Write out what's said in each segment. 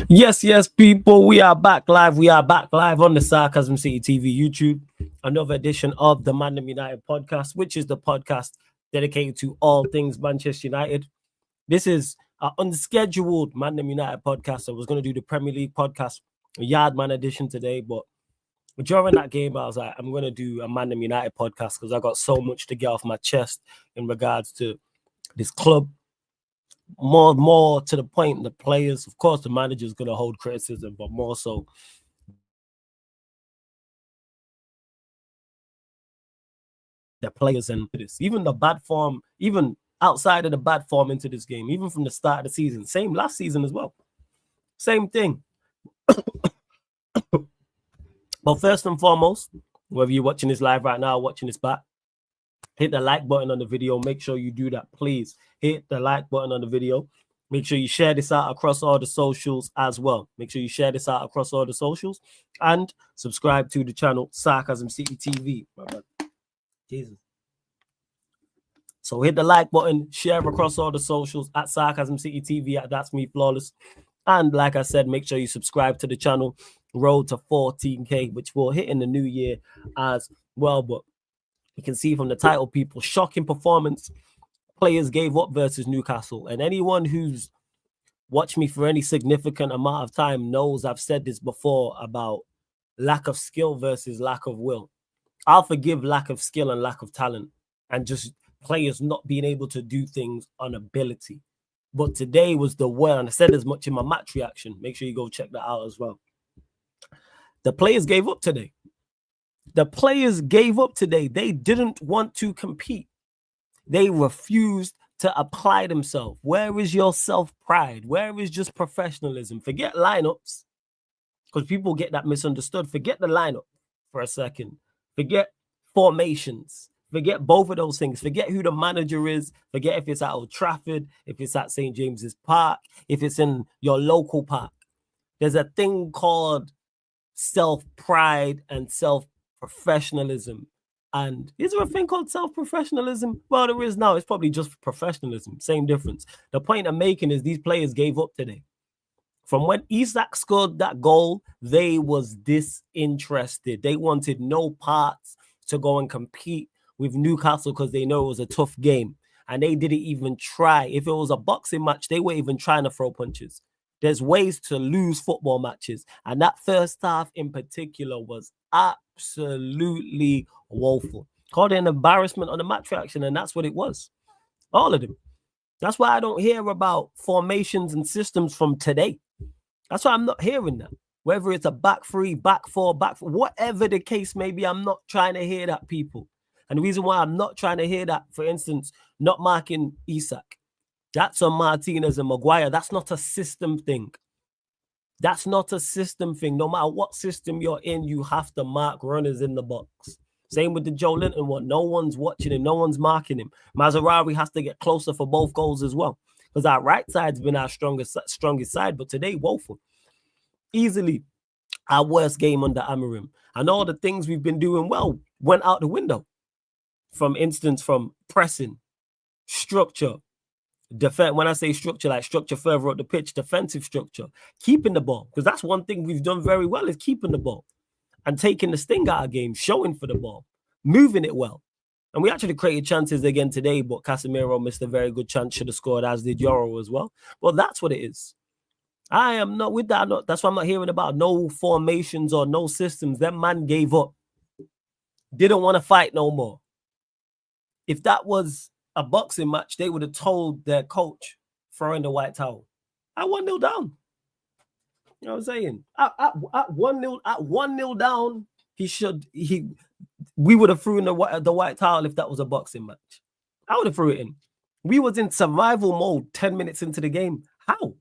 Yes, people. We are back live. We are back live on the Sarcasm City TV YouTube. Another edition of the ManDem United podcast, which is the podcast dedicated to all things Manchester United. This is an unscheduled ManDem United podcast. I was going to do the Premier League podcast, Yardman edition today, but during that game, I was like, I'm going to do a ManDem United podcast because I got so much to get off my chest in regards to this club. More to the point, the players, of course, the manager's going to hold criticism, but more so the players and this, even the bad form, even outside of the bad form into this game, even from the start of the season, same last season as well, same thing. But first and foremost, whether you're watching this live right now, watching this back, hit the like button on the video. Make sure you do that, please. Hit the like button on the video. Make sure you share this out across all the socials as well. Make sure you share this out across all the socials and subscribe to the channel Sarcasm City TV. Jesus. So hit the like button, share across all the socials at Sarcasm City TV, at That's Me Flawless. And like I said, make sure you subscribe to the channel. Road to 14K, which will hit in the new year as well. But you can see from the title, people, shocking performance. Players gave up versus Newcastle. And anyone who's watched me for any significant amount of time knows I've said this before about lack of skill versus lack of will. I'll forgive lack of skill and lack of talent and just players not being able to do things on ability. But today was the one, and I said as much in my match reaction. Make sure you go check that out as well. The players gave up today. The players gave up today. They didn't want to compete. They refused to apply themselves. Where is your self-pride? Where is just professionalism? Forget lineups, because people get that misunderstood. Forget the lineup for a second. Forget formations. Forget both of those things. Forget who the manager is. Forget if it's at Old Trafford, if it's at St. James's Park, if it's in your local park. There's a thing called self-pride and self-professionalism. And is there a thing called self-professionalism? Well, there is now. It's probably just professionalism. Same difference. The point I'm making is these players gave up today. From when Isak scored that goal, they was disinterested. They wanted no parts to go and compete with Newcastle because they know it was a tough game. And they didn't even try. If it was a boxing match, they weren't even trying to throw punches. There's ways to lose football matches. And that first half in particular was absolutely woeful. Called it an embarrassment on the match reaction, and that's what it was. All of them. That's why I don't hear about formations and systems from today. That's why I'm not hearing that. Whether it's a back three, back four, whatever the case may be, I'm not trying to hear that, people. And the reason why I'm not trying to hear that, for instance, not marking Isak, that's on Martinez and Maguire. That's not a system thing. That's not a system thing. No matter what system you're in, you have to mark runners in the box. Same with the Joe Linton one. No one's watching him. No one's marking him. Mazarawi has to get closer for both goals as well, because our right side's been our strongest side, but today, woeful. Easily our worst game under Amorim. And all the things we've been doing well went out the window. From pressing, structure, defense. When I say structure, like structure further up the pitch, defensive structure, keeping the ball, because that's one thing we've done very well, is keeping the ball and taking the sting out of games, showing for the ball, moving it well. And we actually created chances again today, but Casemiro missed a very good chance, should have scored, as did Yoro as well. But that's what it is. I am not with that. That's why I'm not hearing about no formations or no systems. That man gave up. Didn't want to fight no more. If that was a boxing match, they would have told their coach, throw in the white towel. At 1-0 down. You know what I'm saying? At 1-0 down, we would have thrown in the white towel if that was a boxing match. I would have threw it in. We was in survival mode 10 minutes into the game. How?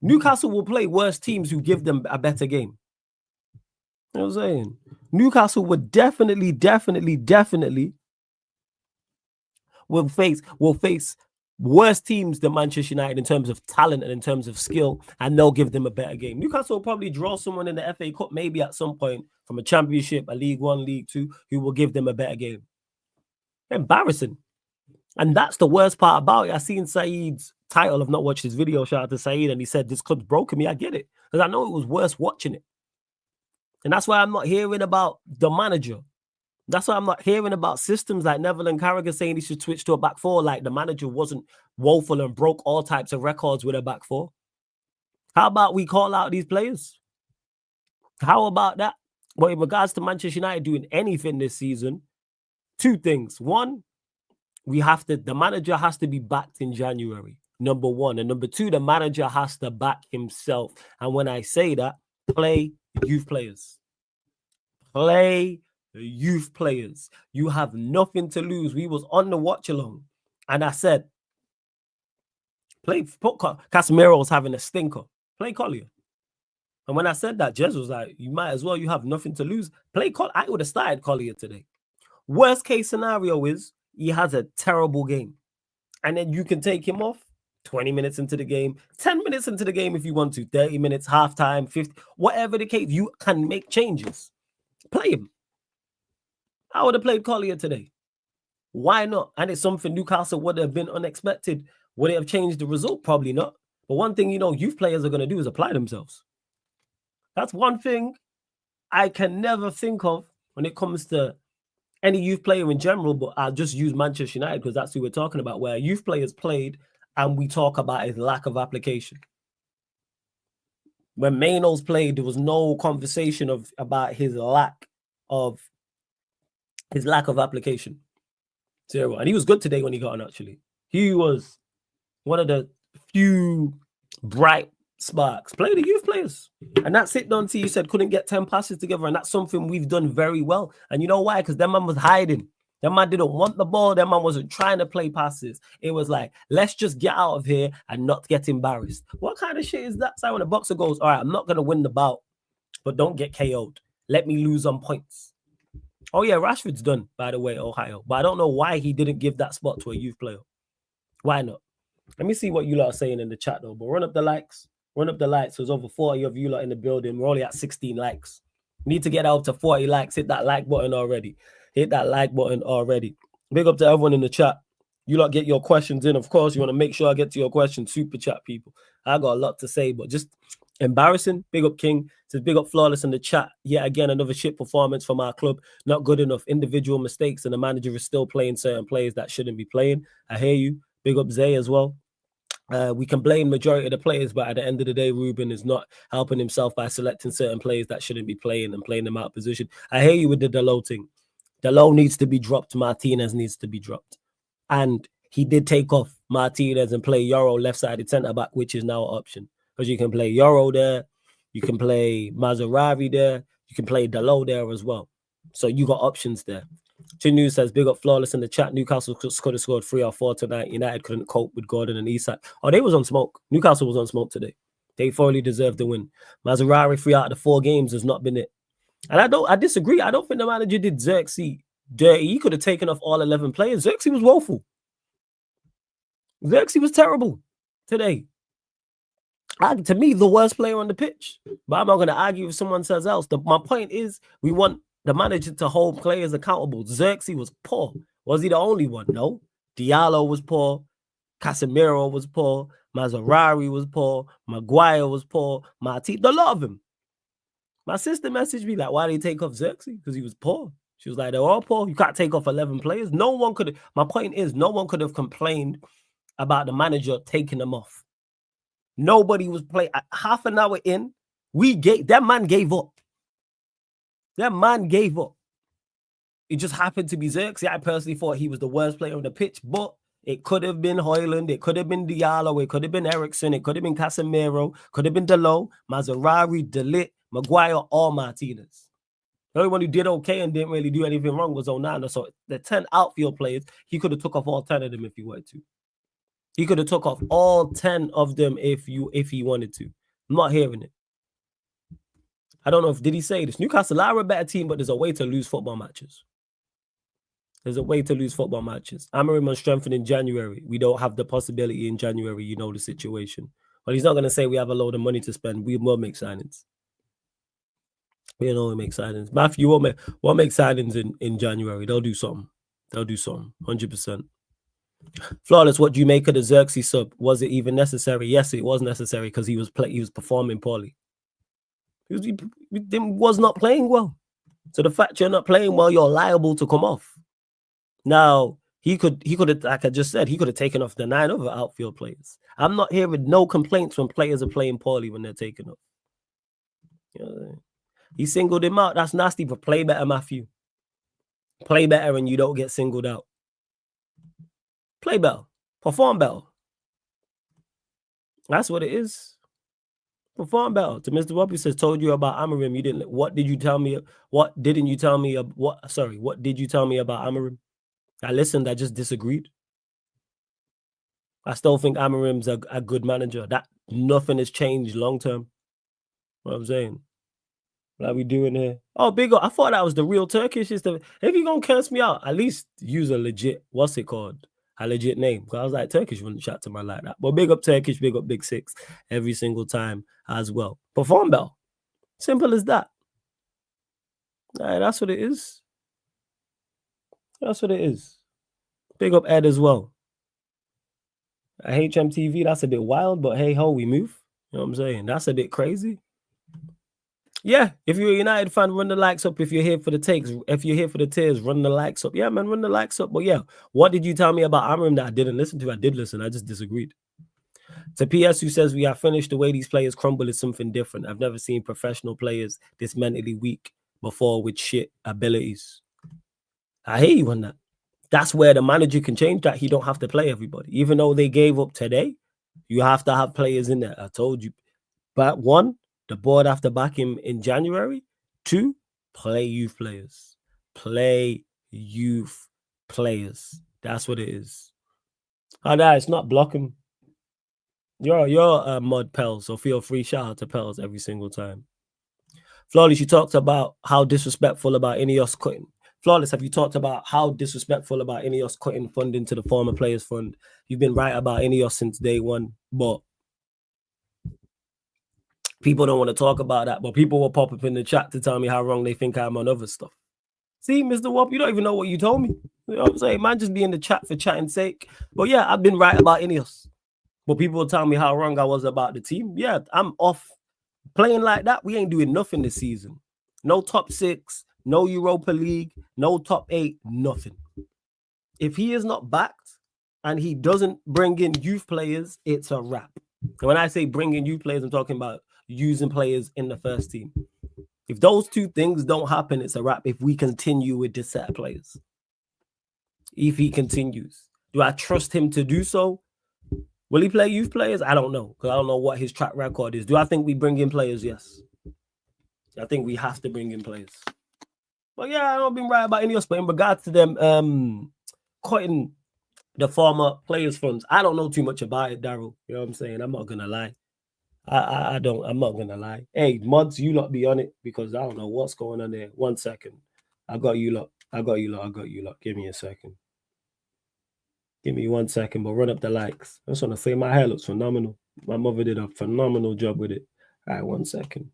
Newcastle will play worse teams who give them a better game. You know what I'm saying? Newcastle would definitely will face worse teams than Manchester United in terms of talent and in terms of skill, and they'll give them a better game. Newcastle will probably draw someone in the FA Cup maybe at some point from a Championship, a League One, League Two, who will give them a better game. Embarrassing. And that's the worst part about it. I seen Saeed's title of not watched his video. Shout out to Saeed, and he said this club's broken me. I get it, because I know it was worse watching it, and that's why I'm not hearing about the manager. That's why I'm not hearing about systems like Neville and Carragher saying he should switch to a back four, like the manager wasn't woeful and broke all types of records with a back four. How about we call out these players? How about that? But in regards to Manchester United doing anything this season, two things. One, the manager has to be backed in January, number one. And number two, the manager has to back himself. And when I say that, play youth players. Play youth players. You have nothing to lose. We was on the watch along, and I said, Casemiro's having a stinker. Play Collier. And when I said that, Jez was like, you might as well. You have nothing to lose. Play Collier. I would have started Collier today. Worst case scenario is he has a terrible game, and then you can take him off 20 minutes into the game, 10 minutes into the game if you want to, 30 minutes, halftime, 50, whatever the case, you can make changes. Play him. I would have played Collier today. Why not? And it's something Newcastle would have been unexpected. Would it have changed the result? Probably not. But one thing youth players are going to do is apply themselves. That's one thing I can never think of when it comes to any youth player in general, but I'll just use Manchester United because that's who we're talking about, where youth players played and we talk about his lack of application. When Manos played, there was no conversation about his lack of application. Zero. And he was good today when he got on, actually. He was one of the few bright sparks. Play the youth players. And that's it, Dante. You said couldn't get 10 passes together, and that's something we've done very well. And you know why? Because that man was hiding. That man didn't want the ball. That man wasn't trying to play passes. It was like, let's just get out of here and not get embarrassed. What kind of shit is that? So when a boxer goes, all right, I'm not going to win the bout, but don't get KO'd. Let me lose on points. Oh, yeah, Rashford's done, by the way, Ohio. But I don't know why he didn't give that spot to a youth player. Why not? Let me see what you lot are saying in the chat, though. But run up the likes. Run up the likes. There's over 40 of you lot in the building. We're only at 16 likes. We need to get out to 40 likes. Hit that like button already. Hit that like button already. Big up to everyone in the chat. You lot get your questions in. Of course, you want to make sure I get to your questions. Super chat, people. I got a lot to say, but just embarrassing. Big up King. Says big up Flawless in the chat. Yet again, another shit performance from our club. Not good enough. Individual mistakes, and the manager is still playing certain players that shouldn't be playing. I hear you. Big up Zay as well. We can blame majority of the players, but at the end of the day, Ruben is not helping himself by selecting certain players that shouldn't be playing and playing them out of position. I hear you with the Dalot thing. Dalot needs to be dropped. Martinez needs to be dropped. And he did take off Martinez and play Euro left-sided centre-back, which is now an option. Because you can play Euro there, you can play Mazaravi there, you can play Dalot there as well. So you got options there. Chinu says, big up Flawless in the chat. Newcastle could have scored 3 or 4 tonight. United couldn't cope with Gordon and Isak. Oh, they was on smoke. Newcastle was on smoke today. They thoroughly deserved the win. Mazaravi 3 out of the 4 games has not been it. And I disagree. I don't think the manager did Zirkzee dirty. He could have taken off all 11 players. Zirkzee was woeful. Zirkzee was terrible today. To me, the worst player on the pitch. But I'm not going to argue if someone says else. My point is, we want the manager to hold players accountable. Zirkzee was poor. Was he the only one? No. Diallo was poor. Casemiro was poor. Mazarawi was poor. Maguire was poor. A lot of them. My sister messaged me like, why did he take off Zirkzee? Because he was poor. She was like, they're all poor. You can't take off 11 players. No one could. My point is, no one could have complained about the manager taking them off. Nobody was playing. Half an hour in, that man gave up. That man gave up. It just happened to be Zirkzee. I personally thought he was the worst player on the pitch, but it could have been Højlund, it could have been Diallo, it could have been Eriksson, it could have been Casemiro, could have been Dalot, Mazarawi, De Ligt, Maguire, or Martinez. The only one who did okay and didn't really do anything wrong was Onana. So the 10 outfield players, he could have took off all 10 of them if he wanted to. He could have took off all 10 of them if he wanted to. I'm not hearing it. I don't know did he say this? Newcastle are a better team, but there's a way to lose football matches. There's a way to lose football matches. Amorim on strengthen in January. We don't have the possibility in January. You know the situation. But he's not going to say we have a load of money to spend. We will make signings. We know we make signings. Matthew won't make signings in January. They'll do something. They'll do something. 100%. Flawless, what do you make of the Zirkzee sub? Was it even necessary? Yes, it was necessary because he was performing poorly. He was not playing well. So the fact you're not playing well, you're liable to come off. Now, he could have, like I just said, he could have taken off the 9 other outfield players. I'm not hearing no complaints when players are playing poorly when they're taking off. You know, he singled him out. That's nasty, but play better, Matthew. Play better and you don't get singled out. Play better. Perform better. That's what it is. Perform better. To Mr. Bobby says, told you about Amarim. You didn't. What did you tell me? What didn't you tell me? What? Sorry. What did you tell me about Amarim? I listened. I just disagreed. I still think Amarim's a good manager. That nothing has changed long term. What I'm saying. What are we doing here? Oh, big up. I thought that was the real Turkish. If you're gonna curse me out, at least use a legit, what's it called? A legit name. Because I was like, Turkish wouldn't chat to man like that. But big up Turkish, big up Big Six every single time as well. Perform bell. Simple as that. Right, that's what it is. That's what it is. Big up Ed as well. HMTV, that's a bit wild, but hey ho, we move. You know what I'm saying? That's a bit crazy. Yeah, if you're a United fan, run the likes up. If you're here for the takes, if you're here for the tears, run the likes up. Yeah, man, run the likes up. But yeah, what did you tell me about Amarim that I didn't listen to? I did listen. I just disagreed. To PS, who says we are finished, the way these players crumble is something different. I've never seen professional players this mentally weak before with shit abilities. I hear you on that. That's where the manager can change that. He don't have to play everybody. Even though they gave up today, you have to have players in there. I told you. But one, the board have to back him in January. 2, play youth players. Play youth players. That's what it is. Oh, no, it's not blocking. You're a mod Pels, so feel free. Shout out to Pels every single time. Flawless, you talked about how disrespectful about INEOS cutting. Flawless, have you talked about how disrespectful about INEOS cutting funding to the former players fund? You've been right about INEOS since day one, but people don't want to talk about that. But people will pop up in the chat to tell me how wrong they think I'm on other stuff. See, Mr. Wop, you don't even know what you told me. You know what I'm saying? Man, just be in the chat for chatting's sake. But yeah, I've been right about INEOS. But people will tell me how wrong I was about the team. Yeah, I'm off. Playing like that, we ain't doing nothing this season. No top 6, no Europa League, no top 8, nothing. If he is not backed and he doesn't bring in youth players, it's a wrap. And when I say bring in youth players, I'm talking about using players in the first team. If those two things don't happen, it's a wrap if we continue with this set of players. If he continues. Do I trust him to do so? Will he play youth players? I don't know, because I don't know what his track record is. Do I think we bring in players? Yes. I think we have to bring in players. But yeah, I don't been right about INEOS, but in regards to them cutting the former players' funds, I don't know too much about it, Daryl. You know what I'm saying? I'm not gonna lie. I'm not gonna lie. Hey, mods, you lot be on it because I don't know what's going on there. 1 second. I got you lot. Give me a second. Give me 1 second, but run up the likes. I just want to say my hair looks phenomenal. My mother did a phenomenal job with it. All right, 1 second.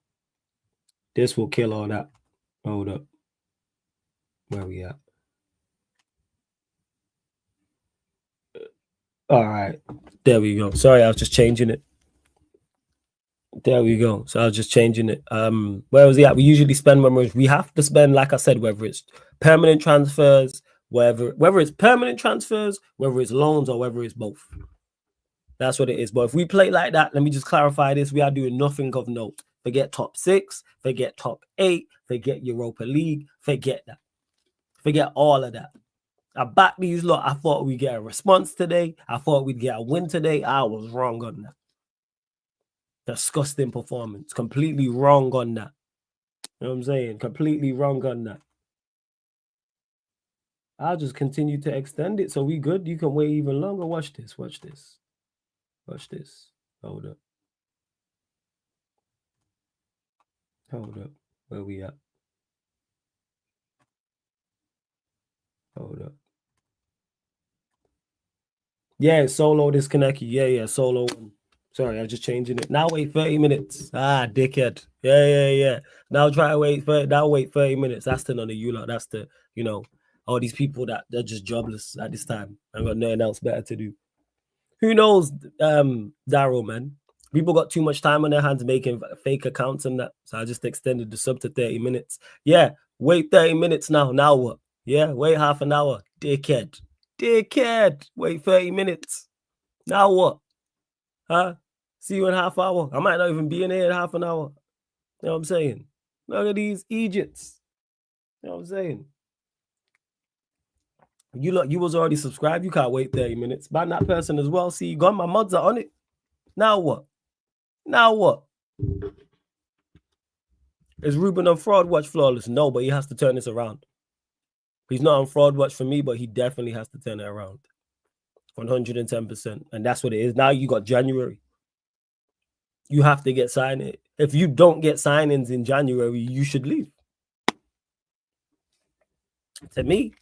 This will kill all that. Hold up. Where we at? All right. There we go. Sorry, I was just changing it. There we go. So I was just changing it. Where was he at? We usually spend when we have to spend, like I said, whether it's permanent transfers, whether it's permanent transfers, whether it's loans, or whether it's both. That's what it is. But if we play like that, let me just clarify this. We are doing nothing of note. Forget top 6, forget top 8, forget Europa League, forget that. Forget all of that. I back these lot. I thought we'd get a response today. I thought we'd get a win today. I was wrong on that. Disgusting performance. Completely wrong on that. You know what I'm saying? Completely wrong on that. I'll just continue to extend it so we good. You can wait even longer. Watch this. Watch this. Watch this. Hold up. Hold up. Where we at? Hold up. Yeah, solo disconnect. Yeah, solo. Sorry, I was just changing it. Now wait 30 minutes. Ah, dickhead. Yeah. Now try to wait. Now wait 30 minutes. That's the none of you lot. That's the, all these people that they're just jobless at this time and got nothing else better to do. Who knows, Daryl, man? People got too much time on their hands making fake accounts and that. So I just extended the sub to 30 minutes. Yeah, wait 30 minutes now. Now what? Yeah, wait half an hour. Dickhead. Dickhead. Wait 30 minutes. Now what? Huh? See you in half hour. I might not even be in here in half an hour. You know what I'm saying? Look at these Egypts. You know what I'm saying? You was already subscribed. You can't wait 30 minutes. Ban that person as well. See, you got my mods are on it. Now what? Now what? Is Ruben on fraud watch flawless? No, but he has to turn this around. He's not on fraud watch for me, but he definitely has to turn it around. 110%. And that's what it is. Now you got January. You have to get signed. If you don't get signings in January, you should leave. To me.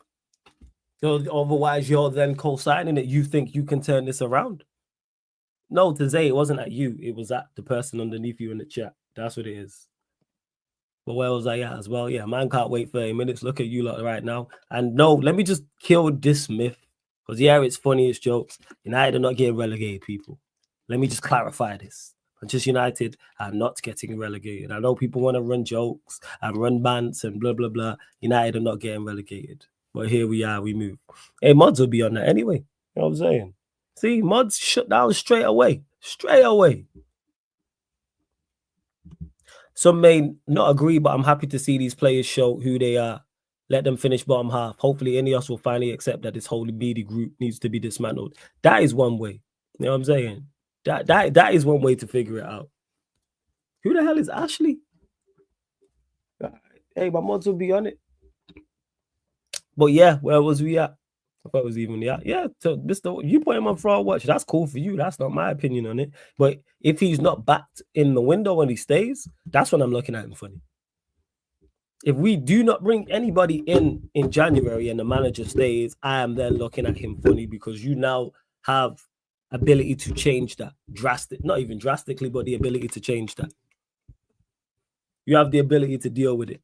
Otherwise, you're then co-signing it. You think you can turn this around. No, to say it wasn't at you. It was at the person underneath you in the chat. That's what it is. But where was I at as well? Yeah, man can't wait 30 minutes. Look at you lot right now. And no, let me just kill this myth. Because yeah, it's funny, it's jokes. United are not getting relegated, people. Let me just clarify this. Manchester United are not getting relegated. I know people want to run jokes and run bants and blah, blah, blah. United are not getting relegated. But here we are, we move. Hey, mods will be on that anyway. You know what I'm saying? See, mods shut down straight away. Straight away. Some may not agree, but I'm happy to see these players show who they are. Let them finish bottom half. Hopefully, INEOS will finally accept that this whole media group needs to be dismantled. That is one way. You know what I'm saying? That is one way to figure it out. Who the hell is Ashley? Hey, my mods will be on it. But yeah, where was we at? I thought it was even yeah. So you put him on fraud watch. That's cool for you. That's not my opinion on it. But if he's not backed in the window when he stays, that's when I'm looking at him funny. If we do not bring anybody in January and the manager stays, I am then looking at him funny because you now have ability to change that not even drastically, but the ability to change that. You have the ability to deal with it.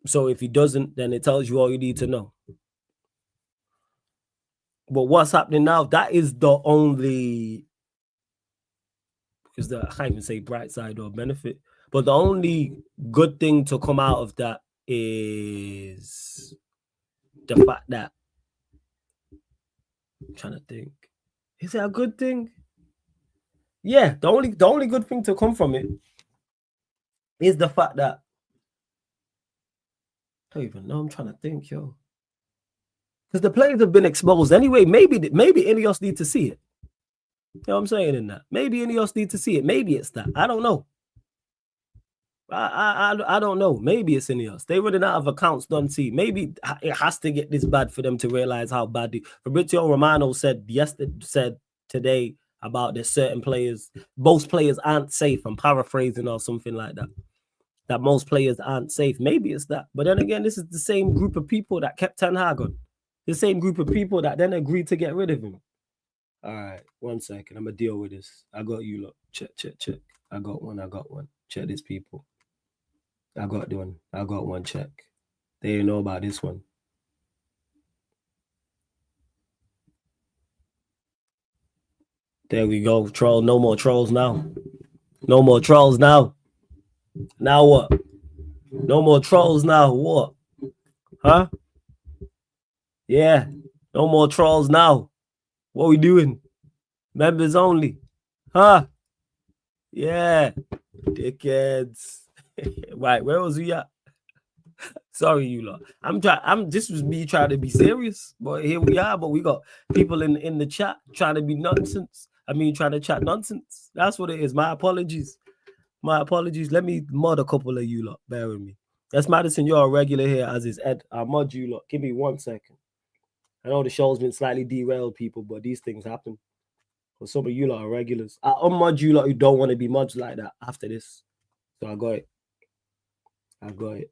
So if he doesn't, then it tells you all you need to know. But what's happening now, that is the only, because I can't even say bright side or benefit, but the only good thing to come out of that is the fact that, I'm trying to think, is it a good thing? Yeah, the only good thing to come from it is the fact that, I don't even know, I'm trying to think, yo. Because the players have been exposed anyway. Maybe INEOS need to see it. You know what I'm saying in that? Maybe INEOS need to see it. Maybe it's that. I don't know. I don't know. Maybe it's INEOS. They running out of accounts, don't see. Maybe it has to get this bad for them to realize how bad. Fabrizio Romano said today about there's certain players. Most players aren't safe. I'm paraphrasing or something like that. That most players aren't safe. Maybe it's that. But then again, this is the same group of people that kept Ten Hag on. The same group of people that then agreed to get rid of him. All right, 1 second. I'm going to deal with this. I got you, look. Check. I got one. Check this, people. I got one. Check. They didn't know about this one. There we go. Troll. No more trolls now. No more trolls now. Now what? No more trolls now. What? Huh? Yeah. No more trolls now. What we doing? Members only. Huh? Yeah. Dickheads. Right, where was we at? Sorry, you lot. This was me trying to be serious, but here we are. But we got people in the chat trying to be nonsense. Trying to chat nonsense. That's what it is. My apologies. Let me mod a couple of you lot. Bear with me. That's Madison. You're a regular here, as is Ed. I'll mod you lot. Give me 1 second. I know the show's been slightly derailed, people, but these things happen. But some of you lot are regulars. I'll unmod you lot who don't want to be mods like that after this. So I got it. If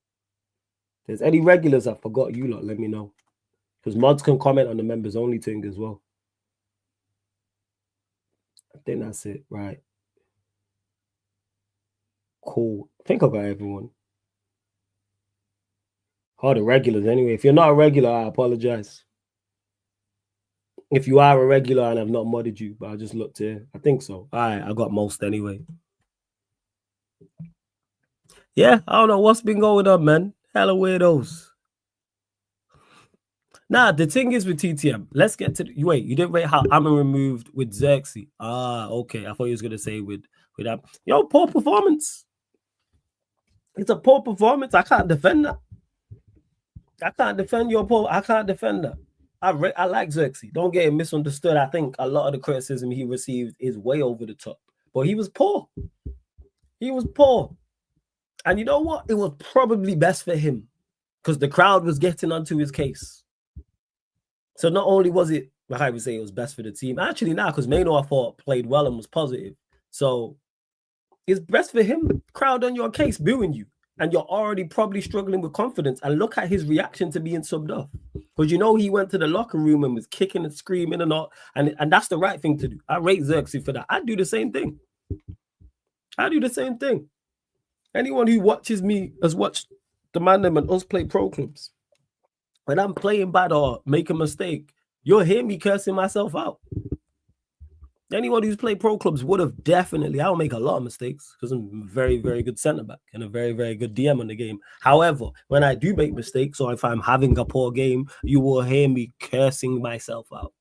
there's any regulars I forgot, you lot, let me know. Because mods can comment on the members only thing as well. I think that's it, right? Cool. I think I got everyone. Oh, the regulars anyway. If you're not a regular, I apologize. If you are a regular and I've not modded you, but I just looked here. I think so. All right, I got most anyway. Yeah, I don't know what's been going on, man. Hella weirdos. Nah, the thing is with TTM, let's get to the, wait, you didn't rate how Amma removed with Zirkzee. Ah, okay. I thought you was gonna say with that. Yo, poor performance. It's a poor performance. I can't defend that. I can't defend your poor. I can't defend that. I like Zirkzee. Don't get it misunderstood. I think a lot of the criticism he received is way over the top. But he was poor. He was poor. And you know what? It was probably best for him because the crowd was getting onto his case. So not only was it, like I would say, it was best for the team. Actually, now because ManDem, I thought, played well and was positive. So it's best for him. Crowd on your case, booing you. And you're already probably struggling with confidence. And look at his reaction to being subbed off. Because you know he went to the locker room and was kicking and screaming and all. And that's the right thing to do. I rate Zirkzee for that. I do the same thing. I do the same thing. Anyone who watches me has watched the ManDem and us play pro clubs. When I'm playing bad or make a mistake, you'll hear me cursing myself out. Anyone who's played pro clubs would have definitely, I'll make a lot of mistakes because I'm a very, very good centre back and a very, very good DM on the game. However, when I do make mistakes or if I'm having a poor game, you will hear me cursing myself out.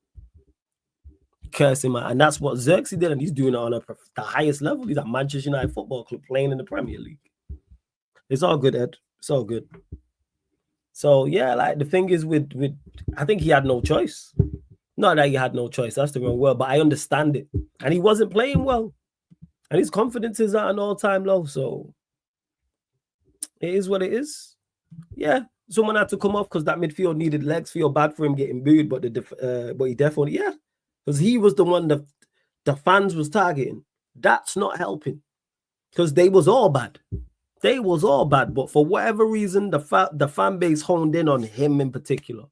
And that's what Zirkzee did, and he's doing it on the highest level. He's at Manchester United Football Club playing in the Premier League. It's all good, Ed. It's all good. So yeah, like the thing is with I think he had no choice. Not that he had no choice, that's the wrong word, but I understand it. And he wasn't playing well. And his confidence is at an all-time low. So it is what it is. Yeah, someone had to come off because that midfield needed legs. Feel bad for him getting booed, but he definitely, yeah. Because he was the one that the fans was targeting. That's not helping. Because they was all bad. They was all bad. But for whatever reason, the fan base honed in on him in particular.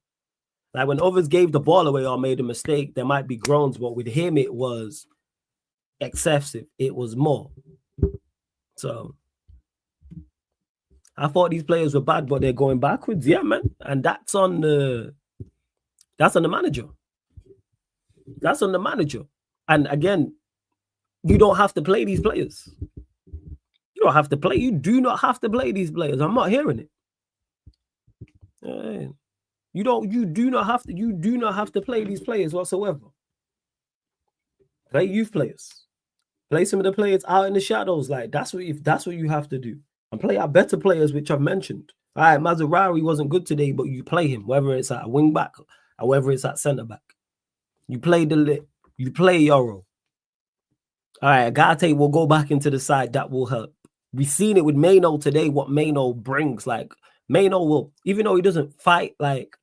Like when others gave the ball away or made a mistake, there might be groans, but with him, it was excessive. It was more. So I thought these players were bad, but they're going backwards. Yeah, man. And that's on the manager. That's on the manager. And again, you don't have to play these players. You don't have to play. You do not have to play these players. I'm not hearing it. You do not have to play these players whatsoever. Play youth players. Play some of the players out in the shadows. Like that's what you have to do. And play our better players, which I've mentioned. All right, Maserati wasn't good today, but you play him, whether it's at a wing back or whether it's at centre back. You play you play Yoro. All right, Agate will go back into the side. That will help. We've seen it with ManDem today, what ManDem brings. Like, ManDem will, even though he doesn't fight, like,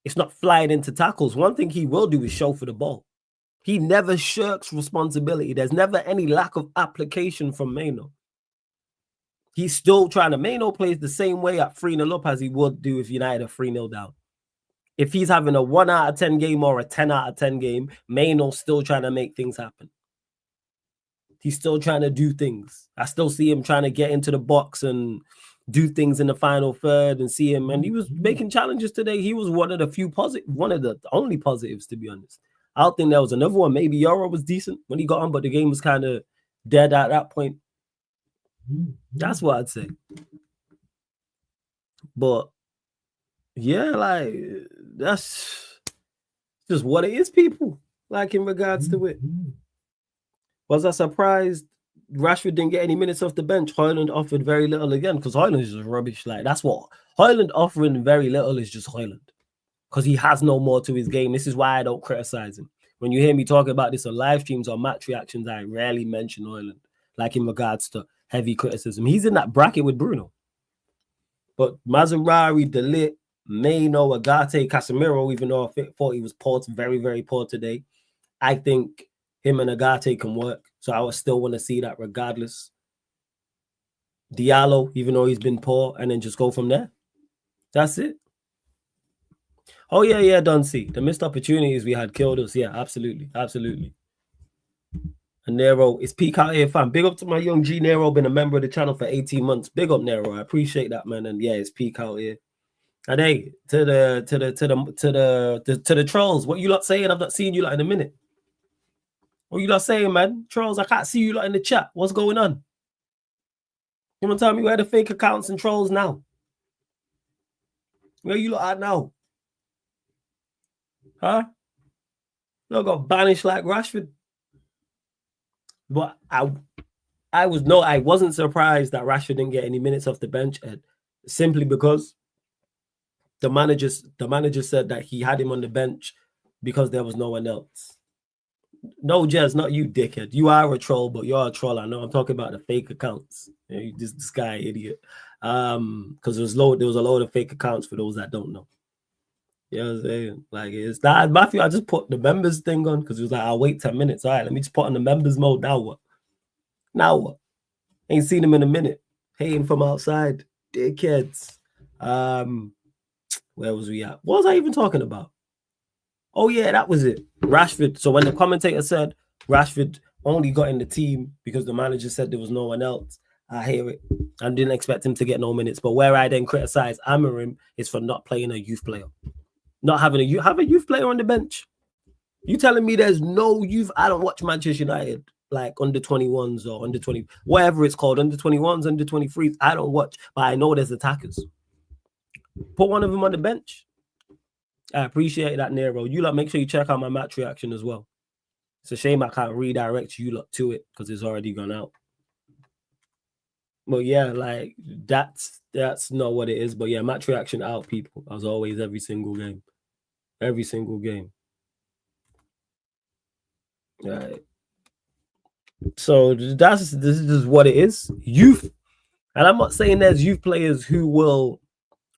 it's not flying into tackles. One thing he will do is show for the ball. He never shirks responsibility. There's never any lack of application from ManDem. He's still trying to, ManDem plays the same way at 3-0 up as he would do if United are 3-0 down. If he's having a 1 out of 10 game or a 10 out of 10 game, ManDem's still trying to make things happen. He's still trying to do things. I still see him trying to get into the box and do things in the final third and see him. And he was making challenges today. He was one of the only positives, to be honest. I don't think there was another one. Maybe Yoro was decent when he got on, but the game was kind of dead at that point. That's what I'd say. But yeah, like that's just what it is, people. Like in regards to it. Was I surprised Rashford didn't get any minutes off the bench? Højlund offered very little again because Højlund is just rubbish. Like that's what Højlund offering very little is just Højlund because he has no more to his game. This is why I don't criticize him. When you hear me talk about this on live streams or match reactions, I rarely mention Højlund, like in regards to heavy criticism. He's in that bracket with Bruno. But Maserati, De Ligt, ManDem, Agate, Casemiro, even though I thought he was poor, very, very poor today, I think him and Agate can work. So I would still want to see that regardless. Diallo, even though he's been poor, and then just go from there. That's it. Oh, yeah, Dunsey. The missed opportunities we had killed us. Yeah, absolutely. Absolutely. And Nero, it's peak out here, fam. Big up to my young G Nero, been a member of the channel for 18 months. Big up, Nero. I appreciate that, man. And yeah, it's peak out here. And hey, to the trolls, what you lot saying? I've not seen you lot in a minute. What you lot saying, man? Trolls, I can't see you lot in the chat. What's going on? You want to tell me where the fake accounts and trolls now? Where you lot at now? Huh? You got banished like Rashford. But I wasn't surprised that Rashford didn't get any minutes off the bench, Ed, simply because the manager said that he had him on the bench because there was no one else. No, Jez, not you, dickhead. You are a troll, but you're a troll. I know. I'm talking about the fake accounts. This guy, idiot. Because there was a load of fake accounts for those that don't know. You know what I'm saying? Like, it's that Matthew. I just put the members thing on because it was like, I'll wait 10 minutes. All right, let me just put on the members mode. Now what? Now what? Ain't seen him in a minute. Hating from outside. Dickheads. Where was we at? What was I even talking about? Oh, yeah, that was it. Rashford. So when the commentator said Rashford only got in the team because the manager said there was no one else, I hear it. I didn't expect him to get no minutes. But where I then criticize Amorim is for not playing a youth player. Not having have a youth player on the bench. You telling me there's no youth? I don't watch Manchester United like under 21s or under 20, whatever it's called, under 21s, under 23s. I don't watch, but I know there's attackers. Put one of them on the bench. I appreciate that, Nero. You lot make sure you check out my match reaction as well. It's a shame I can't redirect you lot to it because it's already gone out. But yeah, like that's not what it is. But yeah, match reaction out, people. As always, every single game. Every single game. All right. So this is what it is. Youth. And I'm not saying there's youth players who will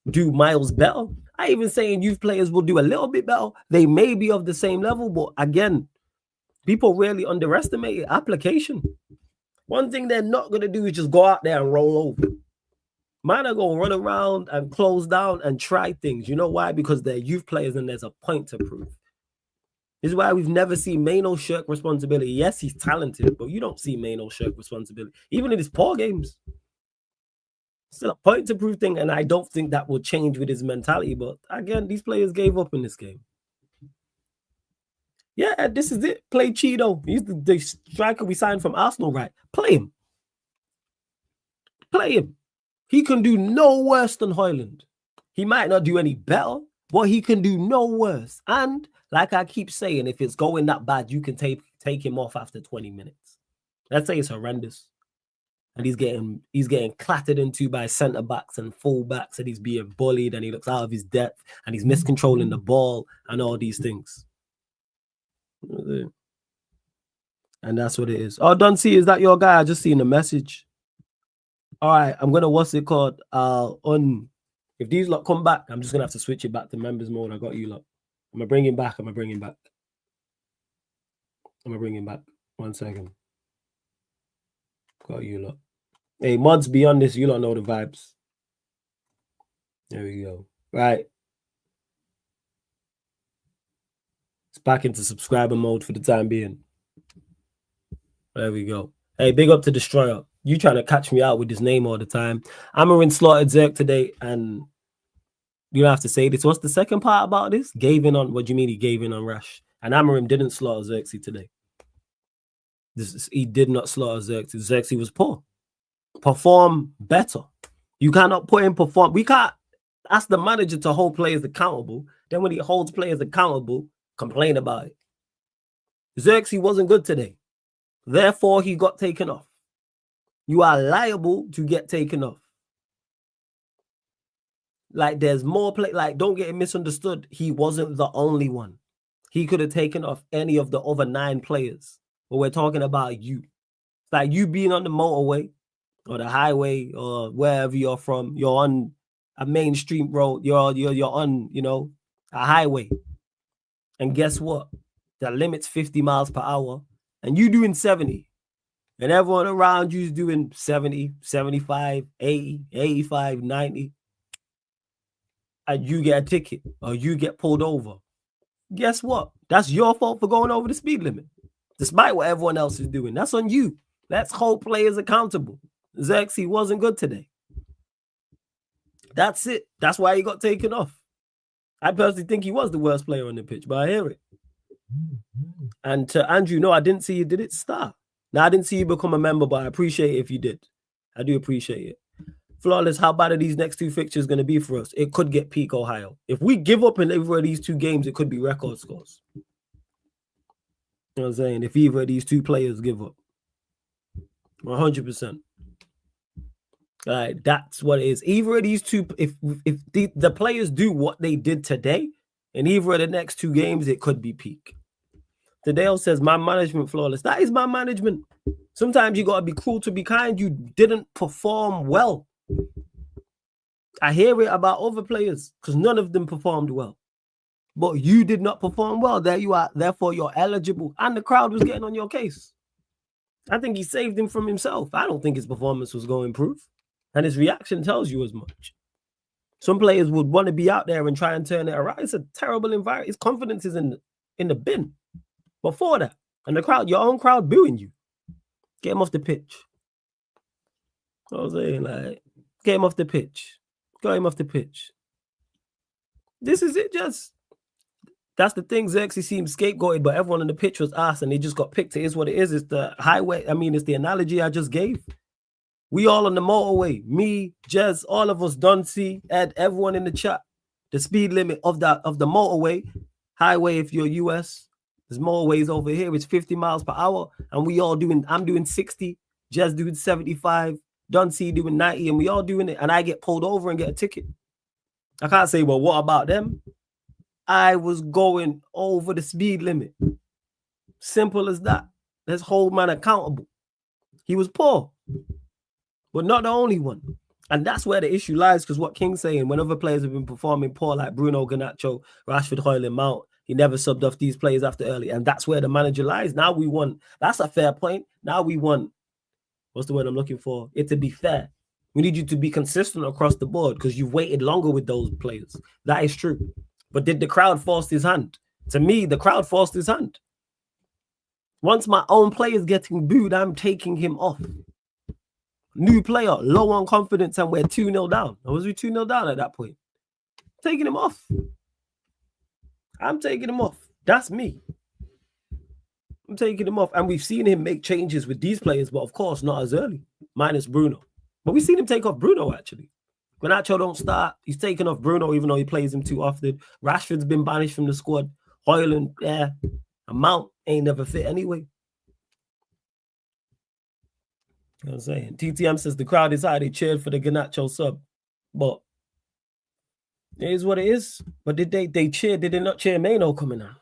do miles better. I even saying youth players will do a little bit better. They may be of the same level, but again, people really underestimate application. One thing they're not going to do is just go out there and roll over. Man are going to run around and close down and try things. You know why? Because they're youth players and there's a point to prove. This is why we've never seen Maino shirk responsibility. Yes, he's talented, but you don't see Maino shirk responsibility. Even in his poor games. Still a point to prove thing, and I don't think that will change with his mentality. But again, these players gave up in this game. Yeah, this is it. Play Cheeto. He's the striker we signed from Arsenal, right? Play him. Play him. He can do no worse than Højlund. He might not do any better, but he can do no worse. And like I keep saying, if it's going that bad, you can take him off after 20 minutes. Let's say it's horrendous. And he's getting clattered into by centre backs and full backs, and he's being bullied, and he looks out of his depth, and he's miscontrolling the ball, and all these things. And that's what it is. Oh, Dunsey, is that your guy? I just seen the message. All right, I'm gonna what's it called? If these lot come back, I'm just gonna have to switch it back to members mode. I got you lot. I'm gonna bring him back. I'm gonna bring him back. 1 second. Got you lot. Hey, mods beyond this, you lot know the vibes. There we go. Right. It's back into subscriber mode for the time being. There we go. Hey, big up to Destroyer. You trying to catch me out with his name all the time. Amorim slaughtered Zirk today, and you don't have to say this. What's the second part about this? Gave in on, what do you mean he gave in on Rash? And Amorim didn't slaughter Zirkzee today. He did not slaughter Zirkzee. Zirkzee was poor. Perform better. You cannot put him perform. We can't ask the manager to hold players accountable. Then when he holds players accountable, complain about it. Zirkzee wasn't good today. Therefore, he got taken off. You are liable to get taken off. Like, there's more play. Like, don't get it misunderstood. He wasn't the only one. He could have taken off any of the other 9 players. But we're talking about you. It's like you being on the motorway or the highway or wherever you're from. You're on a mainstream road. You're on, a highway. And guess what? The limit's 50 miles per hour. And you doing 70. And everyone around you is doing 70, 75, 80, 85, 90. And you get a ticket or you get pulled over. Guess what? That's your fault for going over the speed limit. Despite what everyone else is doing. That's on you. Let's hold players accountable. Zirkzee wasn't good today. That's it. That's why he got taken off. I personally think he was the worst player on the pitch, but I hear it. And to Andrew, no, I didn't see you did it start. Now, I didn't see you become a member, but I appreciate it if you did. I do appreciate it. Flawless, how bad are these next two fixtures going to be for us? It could get peak Ohio. If we give up in either of these two games, it could be record scores. You know what I'm saying? If either of these two players give up. 100%. That's what it is. Either of these two, if the players do what they did today, in either of the next two games, it could be peak. Tadeo says, my management flawless. That is my management. Sometimes you got to be cruel to be kind. You didn't perform well. I hear it about other players because none of them performed well. But you did not perform well. There you are. Therefore, you're eligible. And the crowd was getting on your case. I think he saved him from himself. I don't think his performance was going to improve. And his reaction tells you as much. Some players would want to be out there and try and turn it around. It's a terrible environment. His confidence is in the bin. Before that, and the crowd, your own crowd booing you. Get him off the pitch. You know what I'm saying? Like, get him off the pitch. Get him off the pitch. This is it, just. That's the thing. Zirkzee seems scapegoated, but everyone on the pitch was asked, and they just got picked. It is what it is. It's the highway. I mean, it's the analogy I just gave. We all on the motorway. Me, Jez, all of us, Dunsey, Ed, everyone in the chat. The speed limit of the motorway, highway if you're US. There's more ways over here. It's 50 miles per hour. And we all doing, I'm doing 60, Jez doing 75, Dunsey doing 90, and we all doing it. And I get pulled over and get a ticket. I can't say, well, what about them? I was going over the speed limit. Simple as that. Let's hold man accountable. He was poor, but not the only one. And that's where the issue lies, because what King's saying, when other players have been performing poor, like Bruno, Garnacho, Rashford, Højlund, Mount, he never subbed off these players after early. And that's where the manager lies. Now we want, that's a fair point. Now we want, what's the word I'm looking for? It to be fair. We need you to be consistent across the board because you've waited longer with those players. That is true. But did the crowd force his hand? To me, the crowd forced his hand. Once my own player's getting booed, I'm taking him off. New player, low on confidence, and we're 2-0 down. Or was we 2-0 down at that point? Taking him off. I'm taking him off. That's me. I'm taking him off. And we've seen him make changes with these players, but of course, not as early. Minus Bruno. But we've seen him take off Bruno, actually. Garnacho don't start. He's taking off Bruno, even though he plays him too often. Rashford's been banished from the squad. Højlund, yeah. And Mount ain't never fit anyway. You know what I'm saying? TTM says the crowd is high. They cheered for the Garnacho sub. But it is what it is. But did they cheer? Did they not cheer Mano coming on?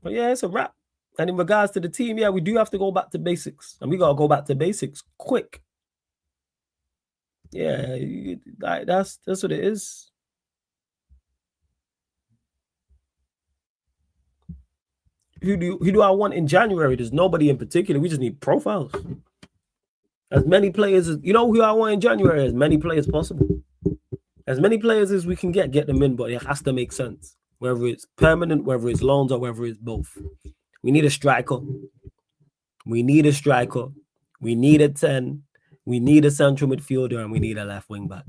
But yeah, it's a wrap. And in regards to the team, yeah, we do have to go back to basics. And we got to go back to basics quick. Yeah, that's what it is. Who do I want in January? There's nobody in particular. We just need profiles. As many players as, you know who I want in January? As many players as possible. As many players as we can get them in, but it has to make sense. Whether it's permanent, whether it's loans, or whether it's both. We need a striker. We need a striker. We need a 10. We need a central midfielder, and we need a left wing back.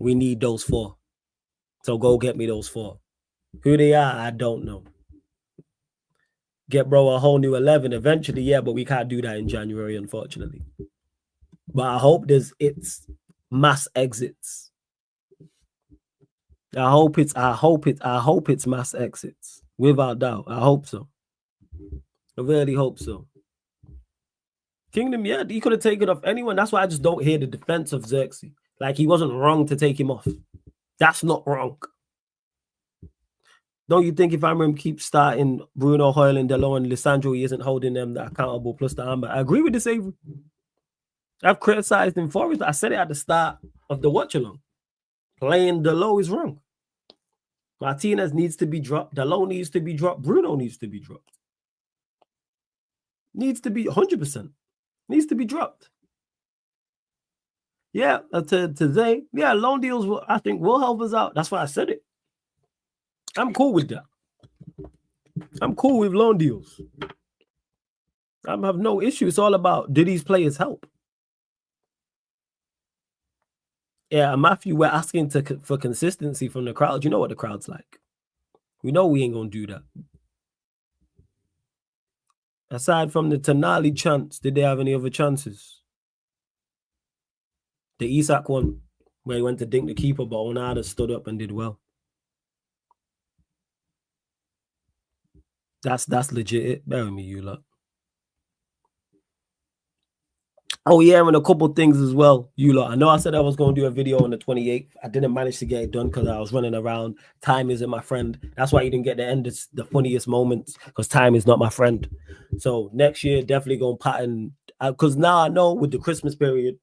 We need those 4. So go get me those 4. Who they are, I don't know. Get bro a whole new 11 eventually, yeah, but we can't do that in January, unfortunately. But I hope it's mass exits. I hope it's mass exits. Without doubt. I hope so. I really hope so. Kingdom, yeah, he could have taken off anyone. That's why I just don't hear the defense of Zirkzee. Like, he wasn't wrong to take him off. That's not wrong. Don't you think if Amram keeps starting Bruno, Højlund, Delon, and Lisandro, he isn't holding them accountable plus the armband? I agree with this, Avery. I've criticized him for it. I said it at the start of the watch-along. Playing Delon is wrong. Martinez needs to be dropped. Delon needs to be dropped. Bruno needs to be dropped. Needs to be 100%. Needs to be dropped. Yeah, today, yeah, loan deals, I think, will help us out. That's why I said it. I'm cool with that. I'm cool with loan deals. I have no issue. It's all about, do these players help? Yeah, Matthew, we're asking for consistency from the crowd. You know what the crowd's like. We know we ain't gonna do that. Aside from the Tonali chance, did they have any other chances? The Isak one, where he went to dink the keeper, but Onana stood up and did well. That's legit. Bear with me, you lot. Oh yeah, and a couple things as well, you lot. I know I said I was going to do a video on the 28th. I didn't manage to get it done because I was running around. Time isn't my friend. That's why you didn't get the end of the funniest moments, because time is not my friend. So next year, definitely going to pattern, because now I know with the Christmas period,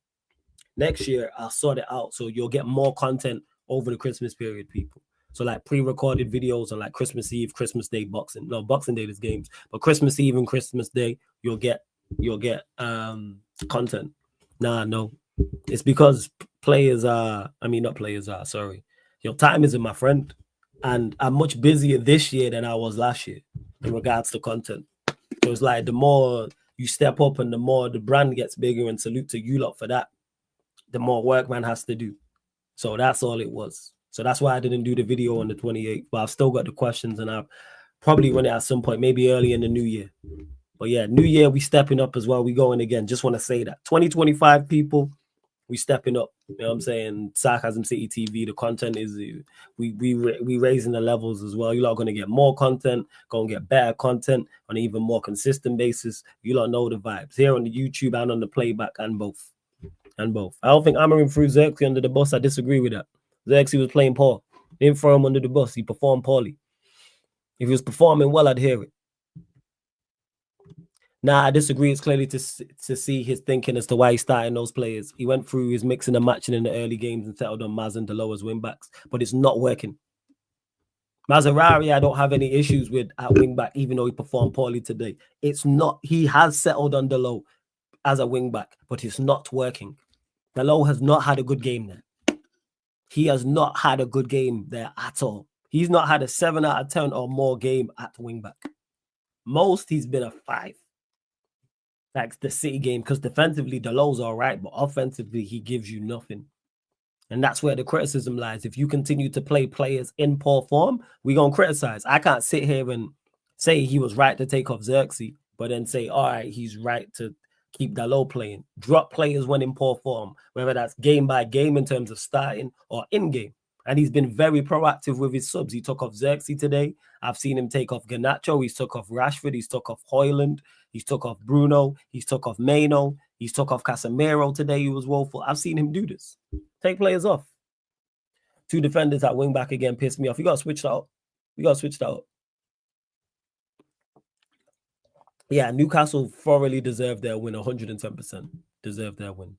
next year I'll sort it out. So you'll get more content over the Christmas period, people. So like pre-recorded videos on like Christmas Eve, Christmas Day, Boxing Day there's games, but Christmas Eve and Christmas Day you'll get content. No, it's because sorry, your time isn't my friend, and I'm much busier this year than I was last year in regards to content. So it's like the more you step up and the more the brand gets bigger, and salute to you lot for that, the more work man has to do. So that's all it was. So that's why I didn't do the video on the 28th, but I've still got the questions, and I'll probably run it at some point, maybe early in the new year. But yeah, new year, we stepping up as well. We going again. Just want to say that 2025 people, we stepping up. You know what I'm saying? Sarcasm City TV, the content is we raising the levels as well. You lot are gonna get more content, gonna get better content on an even more consistent basis. You lot know the vibes here on the YouTube and on the playback, and both. I don't think Amarin threw Zirkzee under the bus. I disagree with that. Zirkzee was playing poor. They didn't throw him under the bus. He performed poorly. If he was performing well, I'd hear it. Nah, I disagree. It's clearly to see his thinking as to why he's starting those players. He went through his mixing and matching in the early games and settled on Maz and Delo as wing backs, but it's not working. Mazarari, I don't have any issues with at wing back, even though he performed poorly today. It's not. He has settled on Delo as a wing back, but it's not working. Delo has not had a good game there. He has not had a good game there at all. He's not had a 7 out of 10 or more game at wing back. Most he's been a 5. Like the City game, because defensively Delo's all right, but offensively he gives you nothing. And that's where the criticism lies. If you continue to play players in poor form, we're going to criticize. I can't sit here and say he was right to take off Zirkzee, but then say, all right, he's right to keep Delo playing. Drop players when in poor form, whether that's game by game in terms of starting or in-game. And he's been very proactive with his subs. He took off Zirkzee today. I've seen him take off Garnacho. He's took off Rashford. He's took off Højlund. He's took off Bruno. He's took off Maino. He's took off Casemiro today. He was woeful. I've seen him do this. Take players off. 2 defenders at wing back again pissed me off. You got to switch that up. Yeah, Newcastle thoroughly deserved their win. 110% deserved their win.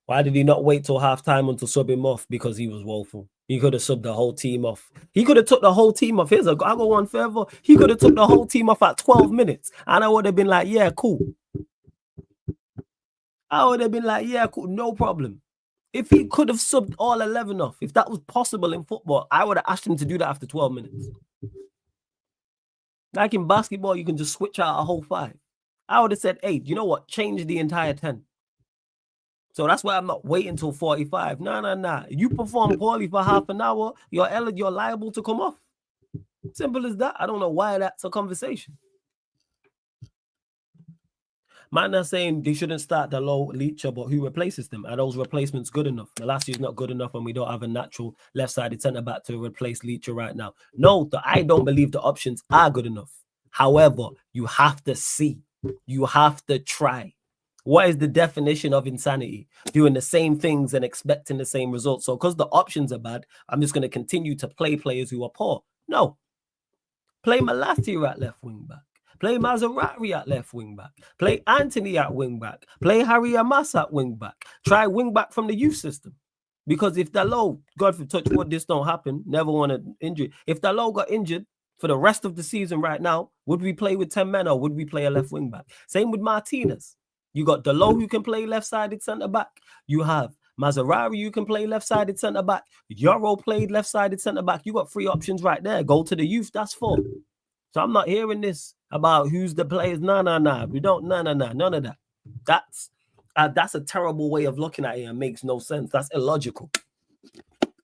Why did he not wait till half-time until sub him off? Because he was woeful. He could have subbed the whole team off. He could have took the whole team off. I'll go one further. He could have took the whole team off at 12 minutes. And I would have been like, yeah, cool. No problem. If he could have subbed all 11 off, if that was possible in football, I would have asked him to do that after 12 minutes. Like in basketball, you can just switch out a whole 5. I would have said, hey, you know what? Change the entire 10. So that's why I'm not waiting until 45. Nah. You perform poorly for half an hour, you're liable to come off. Simple as that. I don't know why that's a conversation. Man are saying they shouldn't start the low Leacher, but who replaces them? Are those replacements good enough? Malassi's not good enough, and we don't have a natural left-sided centre-back to replace Leacher right now. No, I don't believe the options are good enough. However, you have to see. You have to try. What is the definition of insanity? Doing the same things and expecting the same results. So because the options are bad, I'm just going to continue to play players who are poor. No. Play Malassi at left wing back. Play Mazarari at left wing back. Play Anthony at wing back. Play Harry Amas at wing back. Try wing back from the youth system. Because if Dalo, God for touch wood, this don't happen, never want an injury. If Dalo got injured for the rest of the season right now, would we play with 10 men or would we play a left wing back? Same with Martinez. You got Delo who can play left-sided centre-back. You have Mazarari, you can play left-sided centre-back. Euro played left-sided centre-back. You got 3 options right there. Go to the youth, that's 4. So I'm not hearing this about who's the players. Nah. We don't, none of that. That's a terrible way of looking at it and makes no sense. That's illogical.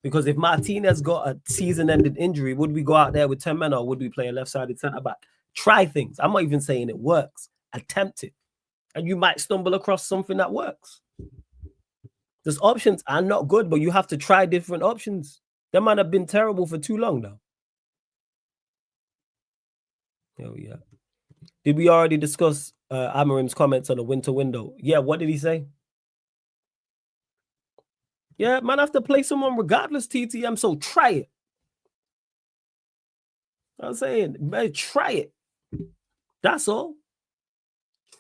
Because if Martinez got a season-ending injury, would we go out there with 10 men or would we play a left-sided centre-back? Try things. I'm not even saying it works. Attempt it. And you might stumble across something that works. Those options are not good, but you have to try different options. They might have been terrible for too long now. Oh, yeah. Did we already discuss Amarim's comments on the winter window? Yeah, what did he say? Yeah, man, have to play someone regardless, TTM, so try it. I'm saying, man, try it. That's all.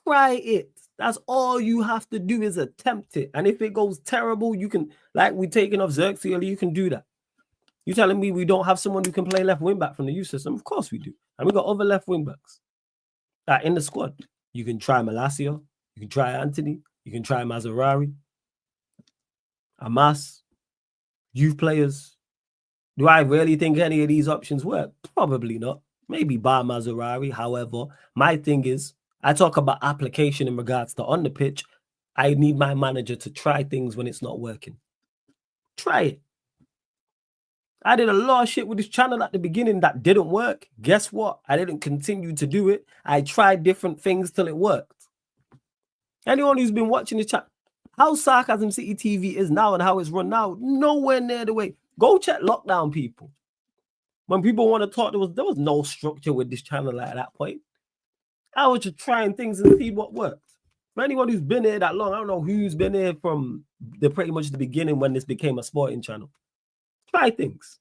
Try it. That's all you have to do is attempt it. And if it goes terrible, you can, like we taking off Zirkzee, you can do that. You telling me we don't have someone who can play left wing back from the youth system? Of course we do. And we got other left wing backs in the squad. You can try Malacia. You can try Anthony. You can try Mazarari. Amas. Youth players. Do I really think any of these options work? Probably not. Maybe Bar Mazarari. However, my thing is, I talk about application in regards to on the pitch. I need my manager to try things when it's not working. Try it. I did a lot of shit with this channel at the beginning that didn't work. Guess what? I didn't continue to do it. I tried different things till it worked. Anyone who's been watching the chat, how Sarcasm City TV is now and how it's run now, nowhere near the way. Go check lockdown, people. When people want to talk, there was no structure with this channel at that point. I was just trying things and see what worked. For anyone who's been here that long, I don't know who's been here from pretty much the beginning when this became a sporting channel. Try things.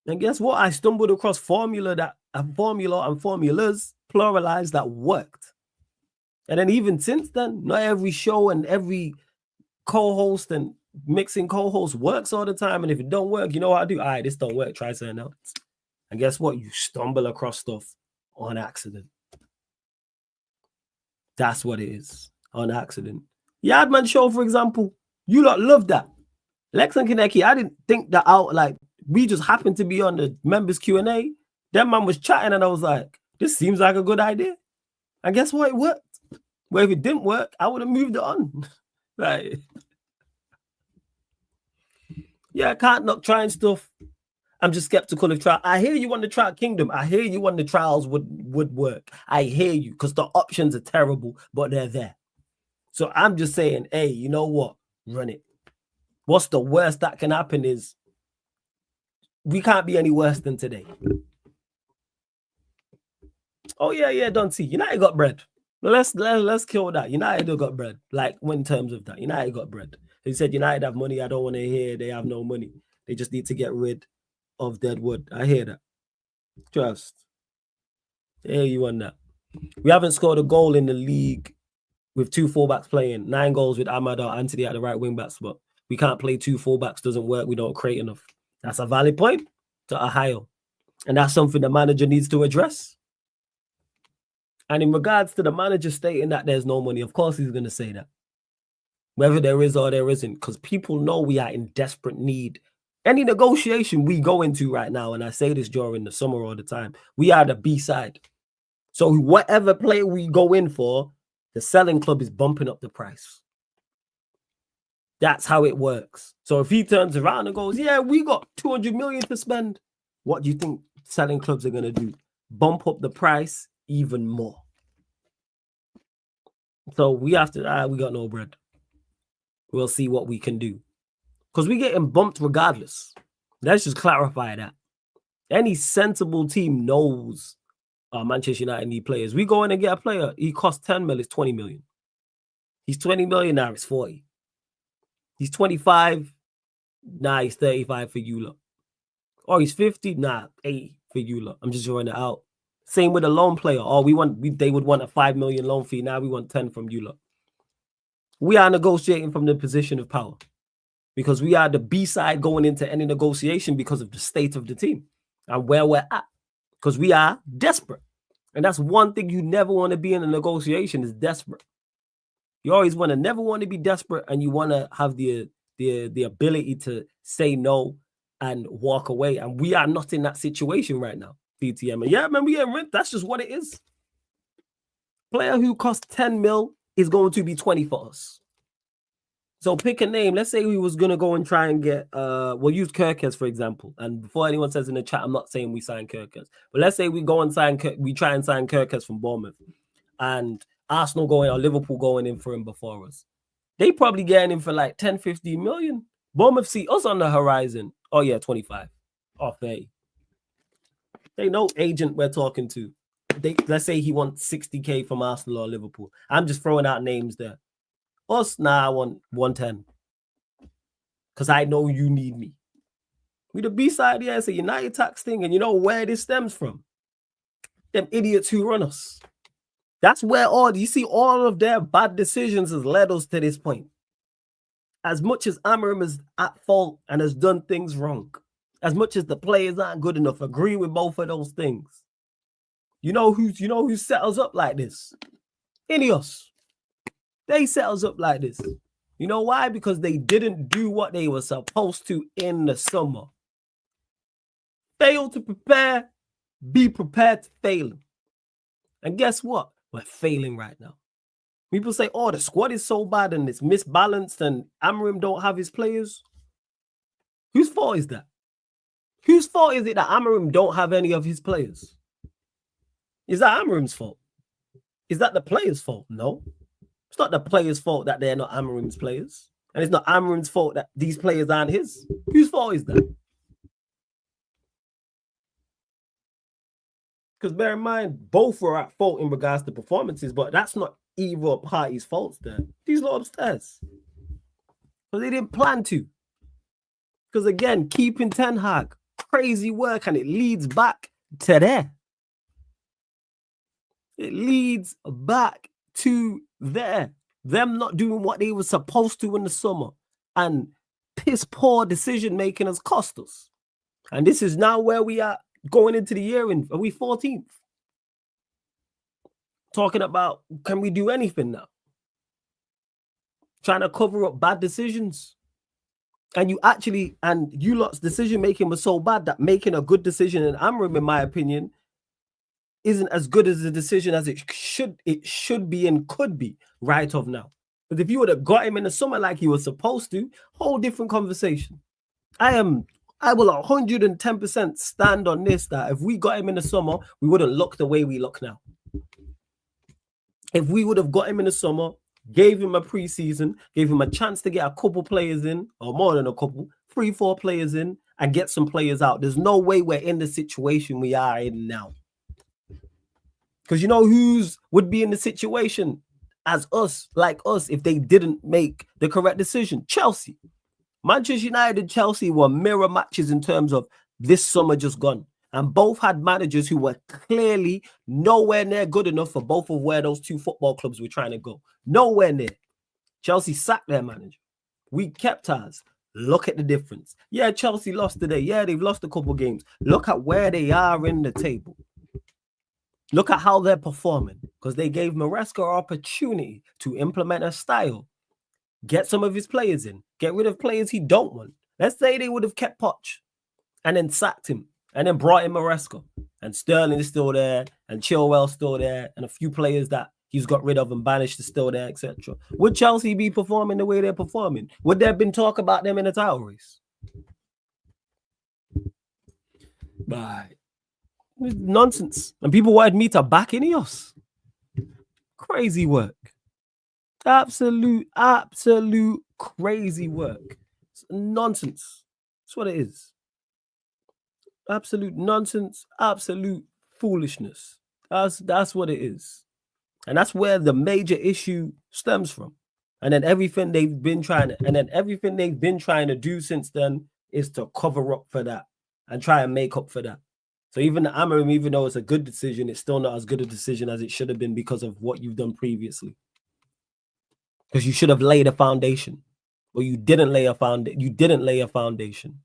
And guess what? I stumbled across formula and formulas pluralized that worked. And then even since then, not every show and every co-host and mixing co-host works all the time. And if it don't work, you know what I do? All right, this don't work. Try something else. And guess what? You stumble across stuff on accident. That's what it is. On accident. Yardman Show, for example, you lot love that. Lex and Kaneki, I didn't think that out. Like, we just happened to be on the members Q&A. That man was chatting and I was like, this seems like a good idea. And guess what? It worked. Well, if it didn't work, I would have moved it on. Like, yeah, I can't not trying stuff. I'm just skeptical of trial. I hear you want the trial kingdom. I hear you want the trials would work. I hear you because the options are terrible, but they're there. So I'm just saying, hey, you know what? Run it. What's the worst that can happen is we can't be any worse than today. Oh, yeah, don't see. United got bread. Let's kill that. United got bread. Like, in terms of that, United got bread. He said United have money. I don't want to hear they have no money. They just need to get rid of Deadwood. I hear that. Trust. I hear you on that. We haven't scored a goal in the league with 2 fullbacks playing. 9 goals with Ahmad or Anthony at the right wing back spot. We can't play 2 fullbacks. Doesn't work. We don't create enough. That's a valid point to Ohio. And that's something the manager needs to address. And in regards to the manager stating that there's no money, of course he's going to say that. Whether there is or there isn't, because people know we are in desperate need. Any negotiation we go into right now, and I say this during the summer all the time, we are the B side. So whatever player we go in for, the selling club is bumping up the price. That's how it works. So if he turns around and goes, yeah, we got 200 million to spend, what do you think selling clubs are going to do? Bump up the price even more. So we have to, we got no bread. We'll see what we can do. Because we're getting bumped regardless. Let's just clarify that. Any sensible team knows Manchester United need players. We go in and get a player. He costs 10 mil, it's 20 million. He's 20 million now, it's 40. He's 25. Nah, he's 35 for you lot. Or he's 50. Nah, 80 for you lot. I'm just throwing it out. Same with a loan player. Or they would want a 5 million loan fee. Now we want 10 from you lot. We are negotiating from the position of power. Because we are the B side going into any negotiation because of the state of the team and where we're at. Because we are desperate. And that's one thing you never want to be in a negotiation is desperate. You always never want to be desperate, and you want to have the ability to say no and walk away. And we are not in that situation right now, DTM. And yeah, man, we get rent. That's just what it is. Player who costs 10 mil is going to be 20 for us. So pick a name. Let's say we was going to go and try and get, we'll use Kirkes, for example. And before anyone says in the chat, I'm not saying we sign Kirkes. But let's say we go and we try and sign Kirkes from Bournemouth. And Arsenal going or Liverpool going in for him before us. They probably getting him for like 10, 15 million. Bournemouth see us on the horizon. Oh, yeah, 25. Off they know agent we're talking to. Let's say he wants 60K from Arsenal or Liverpool. I'm just throwing out names there. Us, nah, I want 110. Because I know you need me. We the B-side, yeah, it's a United tax thing. And you know where this stems from? Them idiots who run us. That's where you see all of their bad decisions has led us to this point. As much as Amorim is at fault and has done things wrong, as much as the players aren't good enough, agree with both of those things. You know who set us up like this? INEOS. They set us up like this. You know why? Because they didn't do what they were supposed to in the summer. Fail to prepare, be prepared to fail. And guess what? We're failing right now. People say, oh, the squad is so bad and it's misbalanced and Amorim don't have his players. Whose fault is that? Whose fault is it that Amorim don't have any of his players? Is that Amorim's fault? Is that the players' fault? No. It's not the players' fault that they're not Amorim's players. And it's not Amorim's fault that these players aren't his. Whose fault is that? Because bear in mind, both were at fault in regards to performances, but that's not either party's faults there. These lot upstairs. Because they didn't plan to. Because again, keeping Ten Hag, crazy work, and it leads back to there. It leads back to there. Them not doing what they were supposed to in the summer. And piss poor decision making has cost us. And this is now where we are going into the year. Are we 14th? Talking about, can we do anything now? Trying to cover up bad decisions. And you lot's decision making was so bad that making a good decision in Amorim, in my opinion, isn't as good as the decision as it should be and could be right off now. But if you would have got him in the summer like he was supposed to, whole different conversation. I will 110% stand on this, that if we got him in the summer, we wouldn't look the way we look now. If we would have got him in the summer, gave him a preseason, gave him a chance to get a couple players in, or more than a couple, 3-4 players in, and get some players out, there's no way we're in the situation we are in now. Because you know who's would be in the situation as us, like us, if they didn't make the correct decision? Chelsea. Manchester United and Chelsea were mirror matches in terms of this summer just gone. And both had managers who were clearly nowhere near good enough for both of where those two football clubs were trying to go. Nowhere near. Chelsea sacked their manager. We kept ours. Look at the difference. Yeah, Chelsea lost today. Yeah, they've lost a couple games. Look at where they are in the table. Look at how they're performing. Because they gave Maresca an opportunity to implement a style. Get some of his players in. Get rid of players he don't want. Let's say they would have kept Poch and then sacked him and then brought in Maresca. And Sterling is still there and Chilwell's still there and a few players that he's got rid of and banished is still there, etc. Would Chelsea be performing the way they're performing? Would there have been talk about them in the title race? Right. Nonsense. And people wanted me to back INEOS. Crazy work. Absolute crazy work. It's nonsense. That's what it is. Absolute nonsense. Absolute foolishness. That's what it is. And that's where the major issue stems from. And then everything they've been trying to do since then is to cover up for that and try and make up for that. So even the Amorim, even though it's a good decision, it's still not as good a decision as it should have been because of what you've done previously. Because you should have laid a foundation, or you didn't lay a foundation. You didn't lay a foundation,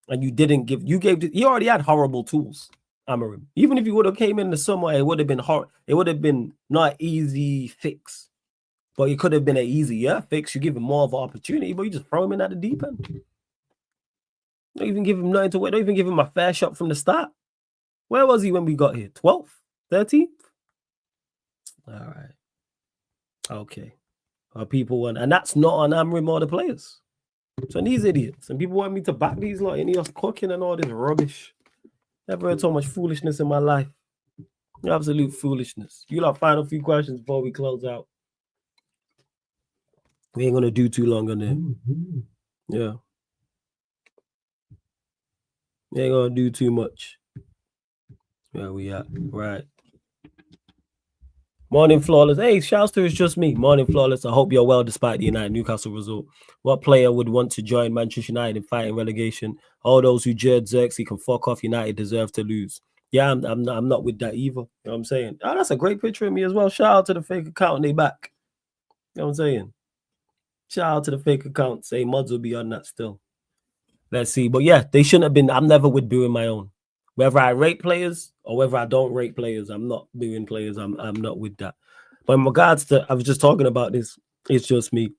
and you didn't give. You already had horrible tools, Amorim. Even if you would have came in the summer, it would have been hard. It would have been not an easy fix, but it could have been an easier fix. You give him more of an opportunity, but you just throw him in at the deep end. Don't even give him nothing to wait. Don't even give him a fair shot from the start. Where was he when we got here? 12th? 13th? All right. Okay. People want, and that's not on Amrim or the players. So these idiots, and people want me to back these like INEOS cooking and all this rubbish. Never heard so much foolishness in my life. Absolute foolishness. You like final few questions before we close out. We ain't gonna do too long on it. Yeah. We ain't gonna do too much. Where we at? Right. Morning, Flawless. Hey, shouts to It's Just Me. Morning, Flawless. I hope you're well despite the United Newcastle result. What player would want to join Manchester United in fighting relegation? All those who jeered Zirkzee can fuck off. United deserve to lose. Yeah, I'm not with that either. You know what I'm saying? Oh, that's a great picture of me as well. Shout out to the fake account and they back. You know what I'm saying? Shout out to the fake account. Say mods will be on that still. Let's see. But yeah, they shouldn't have been. I'm never with booing my own. Whether I rate players or whether I don't rate players, I'm not booing players. I'm not with that. But in regards to, I was just talking about this. It's just me.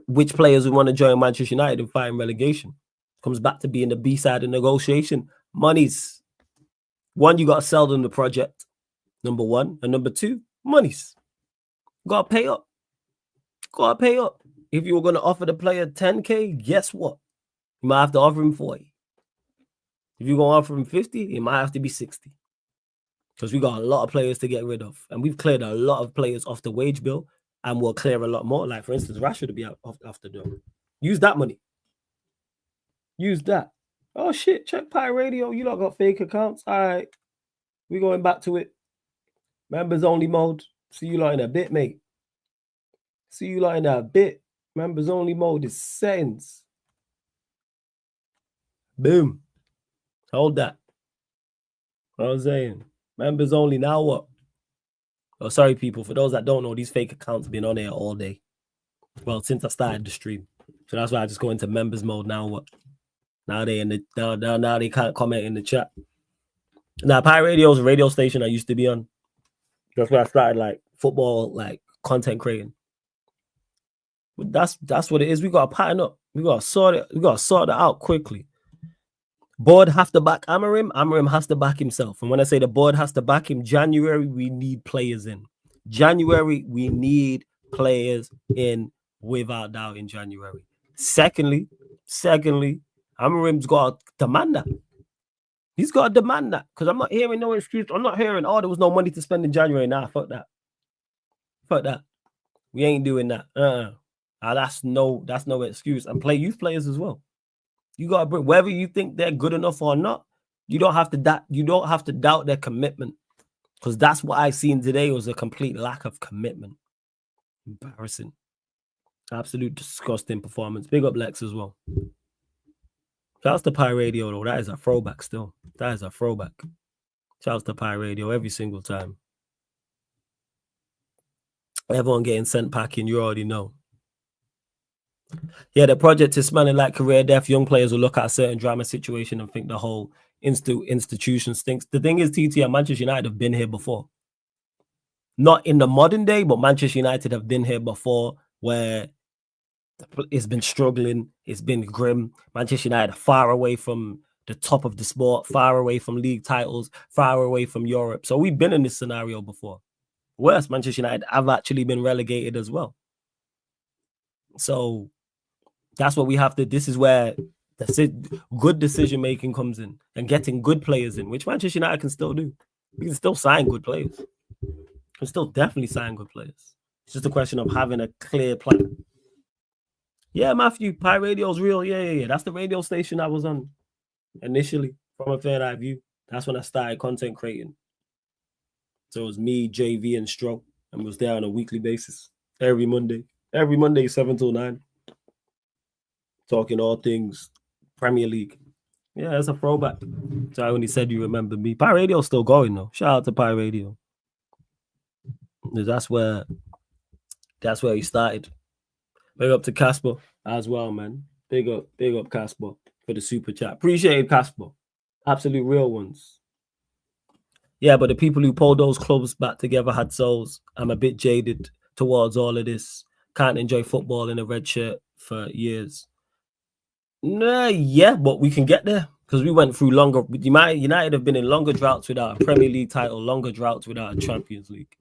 Which players would want to join Manchester United in fighting relegation? Comes back to being the B side of negotiation. Monies. One, you got to sell them the project. Number one. And number two, monies. Got to pay up. Got to pay up. If you were going to offer the player 10K, guess what? You might have to offer him 40. If you're going to offer him 50, it might have to be 60. Because we got a lot of players to get rid of. And we've cleared a lot of players off the wage bill. And we'll clear a lot more. Like, for instance, Rashford will be out off the door. Use that money. Use that. Oh, shit. Check Pi Radio. You lot got fake accounts. All right. We're going back to it. Members only mode. See you lot in a bit, mate. See you lot in a bit. Members only mode is settings. Boom. Hold that. What I'm saying. Members only. Now what? Oh, sorry, people. For those that don't know, these fake accounts have been on there all day. Well, since I started the stream. So that's why I just go into members mode. Now what? Now they in the now they can't comment in the chat. Now, Pi Radio is a radio station I used to be on. That's where I started like football, like content creating. But that's what it is. We gotta pattern up. We gotta sort it. We gotta sort it out quickly. Board have to back Amarim. Amarim has to back himself. And when I say the board has to back him, January we need players in. January we need players in without doubt in January. Secondly, Amarim's got to demand that. He's got to demand that because I'm not hearing no excuse. I'm not hearing, oh, there was no money to spend in January. Nah, fuck that. Fuck that. We ain't doing that. That's no excuse. And play youth players as well. You gotta bring whether you think they're good enough or not. You don't have to doubt their commitment because that's what I seen today was a complete lack of commitment. Embarrassing. Absolute disgusting performance. Big up Lex as well. Shouts to Pi Radio though. That is a throwback still. That is a throwback. Shouts to Pi Radio every single time. Everyone getting sent packing, you already know. Yeah, the project is smelling like career death. Young players will look at a certain drama situation and think the whole institution stinks. The thing is, TT and Manchester United have been here before. Not in the modern day, but Manchester United have been here before where it's been struggling. It's been grim. Manchester United are far away from the top of the sport, far away from league titles, far away from Europe. So we've been in this scenario before. Worse, Manchester United have actually been relegated as well. So that's what we have to. This is where good decision making comes in and getting good players in, which Manchester United can still do. We can still sign good players. We can still definitely sign good players. It's just a question of having a clear plan. Yeah, Matthew, Pi Radio's real. Yeah. That's the radio station I was on initially from a Third Eye View. That's when I started content creating. So it was me, JV, and Stro, and was there on a weekly basis every Monday. Every Monday, 7 till 9. Talking all things Premier League. Yeah, that's a throwback. So I only said you remember me. Pi Radio's still going though. Shout out to Pi Radio. That's where he started. Big up to Casper as well, man. Big up Casper for the super chat. Appreciate it, Casper. Absolute real ones. Yeah, but the people who pulled those clubs back together had souls. I'm a bit jaded towards all of this. Can't enjoy football in a red shirt for years. Yeah, but we can get there because we went through longer. United have been in longer droughts without a Premier League title, longer droughts without a Champions League.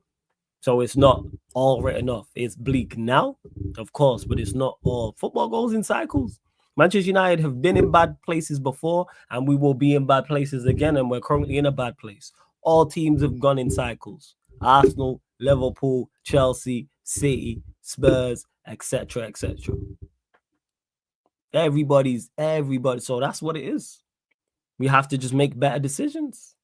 So it's not all written off. It's bleak now, of course, but it's not all. Football goes in cycles. Manchester United have been in bad places before, and we will be in bad places again, and we're currently in a bad place. All teams have gone in cycles. Arsenal, Liverpool, Chelsea, City, Spurs, etc., etc. Everybody. So that's what it is. We have to just make better decisions.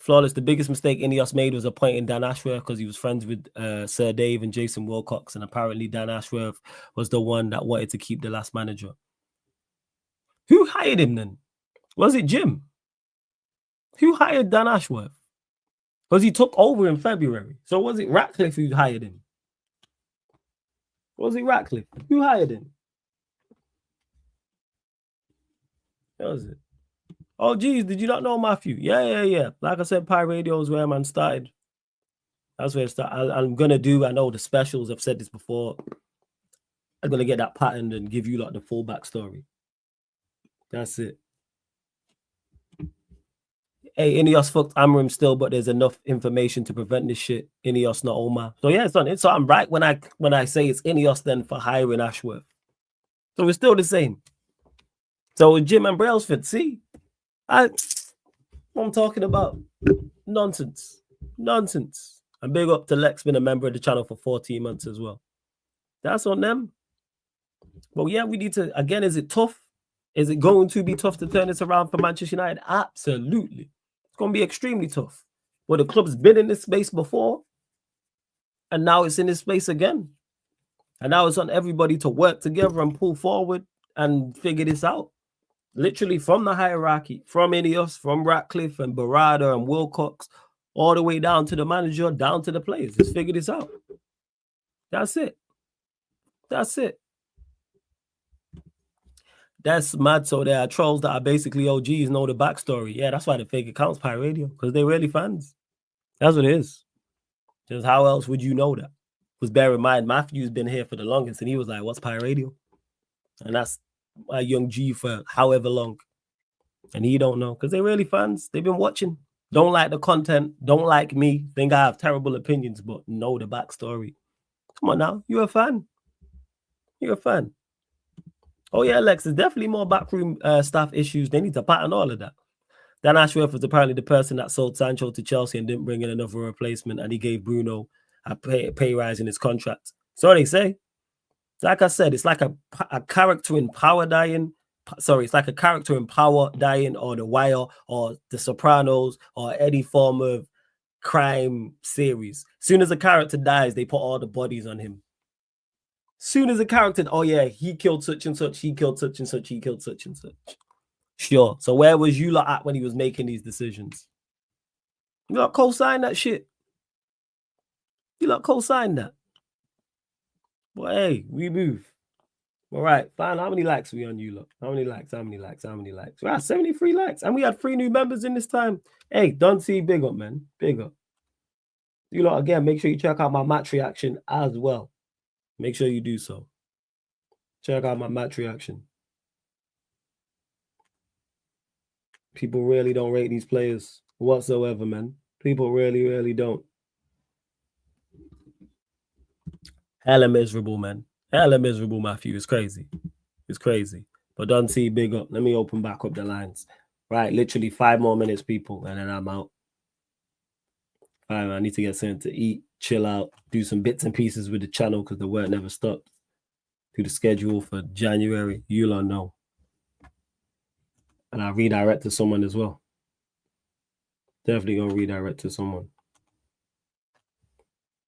Flawless, the biggest mistake INEOS made was appointing Dan Ashworth because he was friends with Sir Dave and Jason Wilcox, and apparently Dan Ashworth was the one that wanted to keep the last manager. Who hired him then? Was it Jim? Who hired Dan Ashworth? Because he took over in February. So was it Ratcliffe who hired him? Was it Ratcliffe? Who hired him? What was it? Oh, geez, did you not know Matthew? Yeah. Like I said, Pi Radio is where man started. That's where it started. I'm going to do, I know the specials, I've said this before. I'm going to get that patterned and give you like the full backstory. That's it. Hey, INEOS fucked Amram still, but there's enough information to prevent this shit. INEOS, not Omar. So yeah, so I'm right when I say it's INEOS then for hiring Ashworth. So it's still the same. So Jim and Brailsford, see? What I'm talking about. Nonsense. And big up to Lex, been a member of the channel for 14 months as well. That's on them. But yeah, we need to, again, is it tough? Is it going to be tough to turn this around for Manchester United? Absolutely. It's going to be extremely tough. Well, the club's been in this space before, and now it's in this space again. And now it's on everybody to work together and pull forward and figure this out. Literally from the hierarchy, from INEOS, from Ratcliffe and Barada and Wilcox, all the way down to the manager, down to the players. Let's figure this out. That's it. That's mad. So there are trolls that are basically OGs, know the backstory. Yeah, that's why the fake accounts Pi Radio, because they're really fans. That's what it is. Just how else would you know that? Because bear in mind, Matthew's been here for the longest, and he was like, what's Pi Radio? And that's a young G for however long. And he don't know, because they're really fans. They've been watching. Don't like the content. Don't like me. Think I have terrible opinions, but know the backstory. Come on now. You're a fan. Oh, yeah, Lex, there's definitely more backroom staff issues. They need to pattern all of that. Dan Ashworth was apparently the person that sold Sancho to Chelsea and didn't bring in another replacement, and he gave Bruno a pay rise in his contract. So they say. Like I said, it's like a character in Power dying. Sorry, it's like a character in Power dying, or The Wire, or The Sopranos, or any form of crime series. Soon as a character dies, they put all the bodies on him. Soon as a character, oh yeah, he killed such and such, he killed such and such, he killed such and such. Sure. So where was you lot at when he was making these decisions? You lot co-signed that shit. You lot co-signed that. Well, hey, we move. All right, fine. How many likes are we on you lot? How many likes? We're at 73 likes. And we had 3 new members in this time. Hey, Don C, big up, man. Big up. You lot, again, make sure you check out my match reaction as well. Make sure you do so. Check out my match reaction. People really don't rate these players whatsoever, man. People really don't. Hella miserable, man. Hella miserable, Matthew. It's crazy. But don't see big up. Let me open back up the lines. Right, literally 5 more minutes, people, and then I'm out. I need to get something to eat, chill out, do some bits and pieces with the channel because the work never stops. Do the schedule for January. You'll all know. And I'll redirect to someone as well. Definitely going to redirect to someone.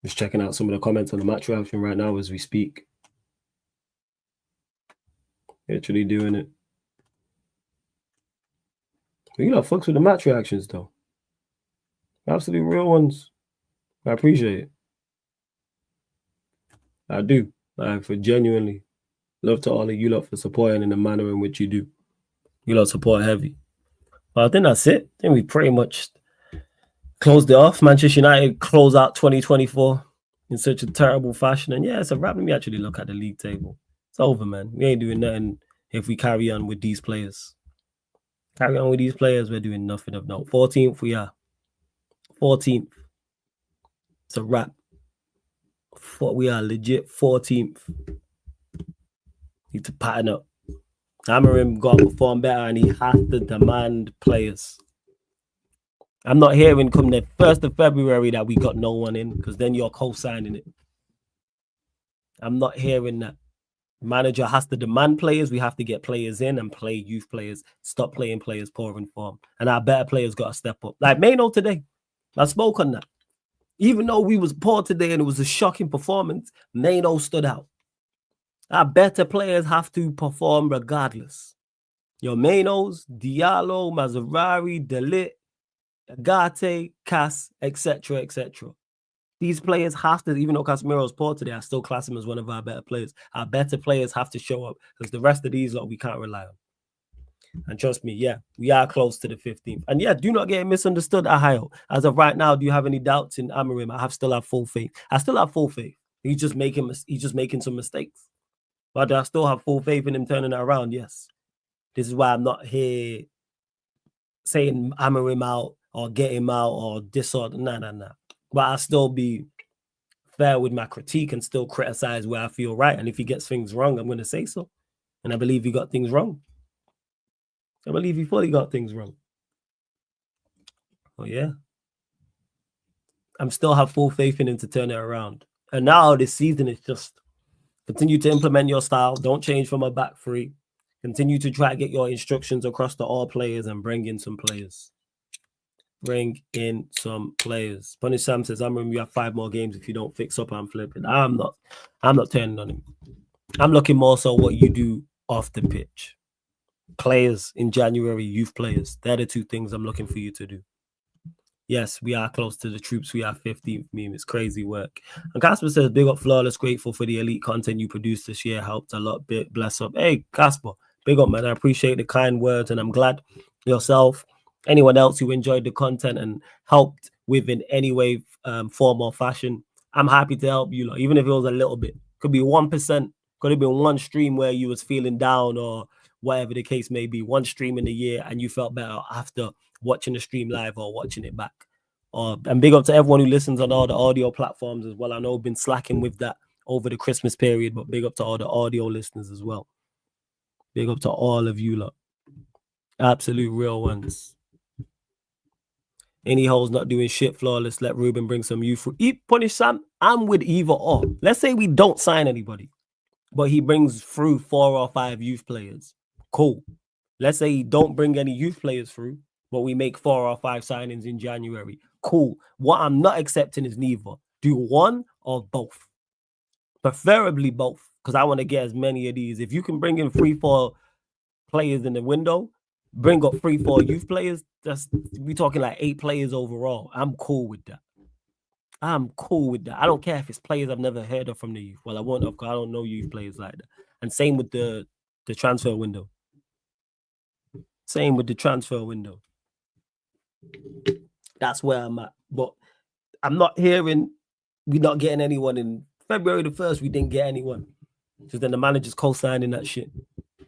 Just checking out some of the comments on the match reaction right now as we speak. Literally doing it. You know, fucks with the match reactions though. Absolutely real ones. I appreciate it. I do. For genuinely love to all of you lot for supporting in the manner in which you do. You lot support heavy. But I think that's it. I think we pretty much closed it off. Manchester United close out 2024 in such a terrible fashion. And yeah, it's a wrap. Let me actually look at the league table. It's over, man. We ain't doing nothing if we carry on with these players. We're doing nothing of note. 14th we are. 14th. It's a wrap. We are legit 14th. Need to pattern up. Amorim got to perform better, and he has to demand players. I'm not hearing come the 1st of February that we got no one in, because then you're co-signing it. I'm not hearing that. Manager has to demand players. We have to get players in and play youth players. Stop playing players poor in form. And our better players got to step up. Like Mano today. I spoke on that. Even though we was poor today and it was a shocking performance, Mano stood out. Our better players have to perform regardless. Your Manos, Diallo, Mazarari, Delit, Agate, Cass, etc., etc. These players have to, even though Casemiro's poor today, I still class him as one of our better players. Our better players have to show up, because the rest of these lot we can't rely on. And trust me, yeah, we are close to the 15th. And yeah, do not get misunderstood, Ahio. As of right now, do you have any doubts in Amorim? I still have full faith. I still have full faith. He's just making some mistakes. But do I still have full faith in him turning it around? Yes. This is why I'm not here saying Amorim out or get him out or this or nah. But I'll still be fair with my critique and still criticize where I feel right. And if he gets things wrong, I'm going to say so. And I believe he got things wrong. I believe he fully got things wrong. Oh, yeah. I'm still have full faith in him to turn it around. And now this season is just continue to implement your style. Don't change from a back three. Continue to try to get your instructions across to all players and bring in some players. Bring in some players. Punish Sam says, I'm remember you have 5 more games. If you don't fix up, I'm flipping. I'm not turning on him. I'm looking more so what you do off the pitch. Players in January, youth players. They're the 2 things I'm looking for you to do. Yes, we are close to the troops. We are 15th meme. It's crazy work. And Casper says, big up Flawless, grateful for the elite content you produced this year. Helped a lot. Bit bless up. Hey, Casper, big up, man. I appreciate the kind words, and I'm glad yourself, anyone else who enjoyed the content and helped with in any way, form or fashion. I'm happy to help you, even if it was a little bit. Could be 1%. Could have been one stream where you was feeling down or whatever the case may be. One stream in a year and you felt better after watching the stream live or watching it back. And big up to everyone who listens on all the audio platforms as well. I know I've been slacking with that over the Christmas period, but big up to all the audio listeners as well. Big up to all of you lot. Absolute real ones. Any holes not doing shit, Flawless. Let Ruben bring some youth. Punish Sam. I'm with either or. Let's say we don't sign anybody, but he brings through 4 or 5 youth players. Cool. Let's say he don't bring any youth players through, but we make 4 or 5 signings in January. Cool. What I'm not accepting is neither. Do one or both. Preferably both, because I want to get as many of these. If you can bring in 3-4 players in the window, bring up 3-4 youth players, we talking like 8 players overall. I'm cool with that. I'm cool with that. I don't care if it's players I've never heard of from the youth. Well, I won't have, because I don't know youth players like that. And same with the transfer window. Same with the transfer window. That's where I'm at. But I'm not hearing we're not getting anyone in February the 1st. We didn't get anyone. Because then the manager's co-signing that shit.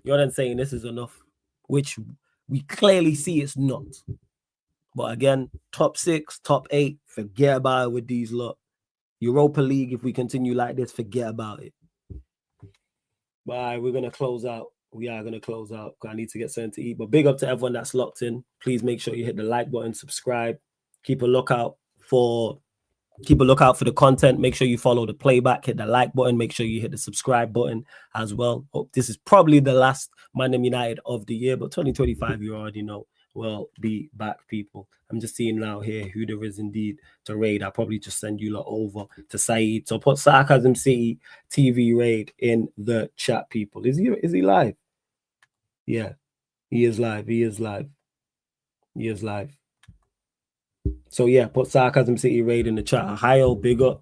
You're then saying this is enough, which we clearly see it's not. But again, top 6, top 8, forget about it with these lot. Europa League, if we continue like this, forget about it. Bye. We're going to close out. We are going to close out. I need to get something to eat. But big up to everyone that's locked in. Please make sure you hit the like button, subscribe. Keep a lookout for the content. Make sure you follow the playback. Hit the like button. Make sure you hit the subscribe button as well. Hope this is probably the last ManDem United of the year, but 2025, you already know, will be back, people. I'm just seeing now here who there is indeed to raid. I'll probably just send you lot over to Saeed. So put Sarcasm City TV raid in the chat, people. Is he live? Yeah, he is live. He is live. He is live. So yeah, put Sarcasm City raid in the chat. Ohio, big up.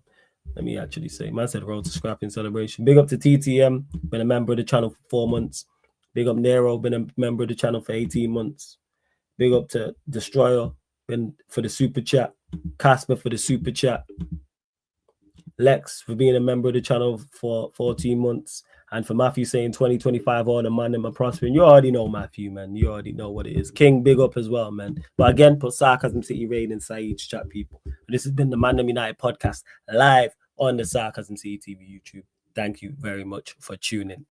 Let me actually say, man said road to scrapping celebration. Big up to TTM, been a member of the channel for 4 months. Big up Nero, been a member of the channel for 18 months. Big up to Destroyer, been for the super chat. Casper for the super chat. Lex for being a member of the channel for 14 months. And for Matthew saying 2025 all the ManDem are prospering, you already know Matthew, man. You already know what it is. King, big up as well, man. But again, put Sarcasm City Raid inside each chat, people. This has been the ManDem United podcast live on the Sarcasm City TV YouTube. Thank you very much for tuning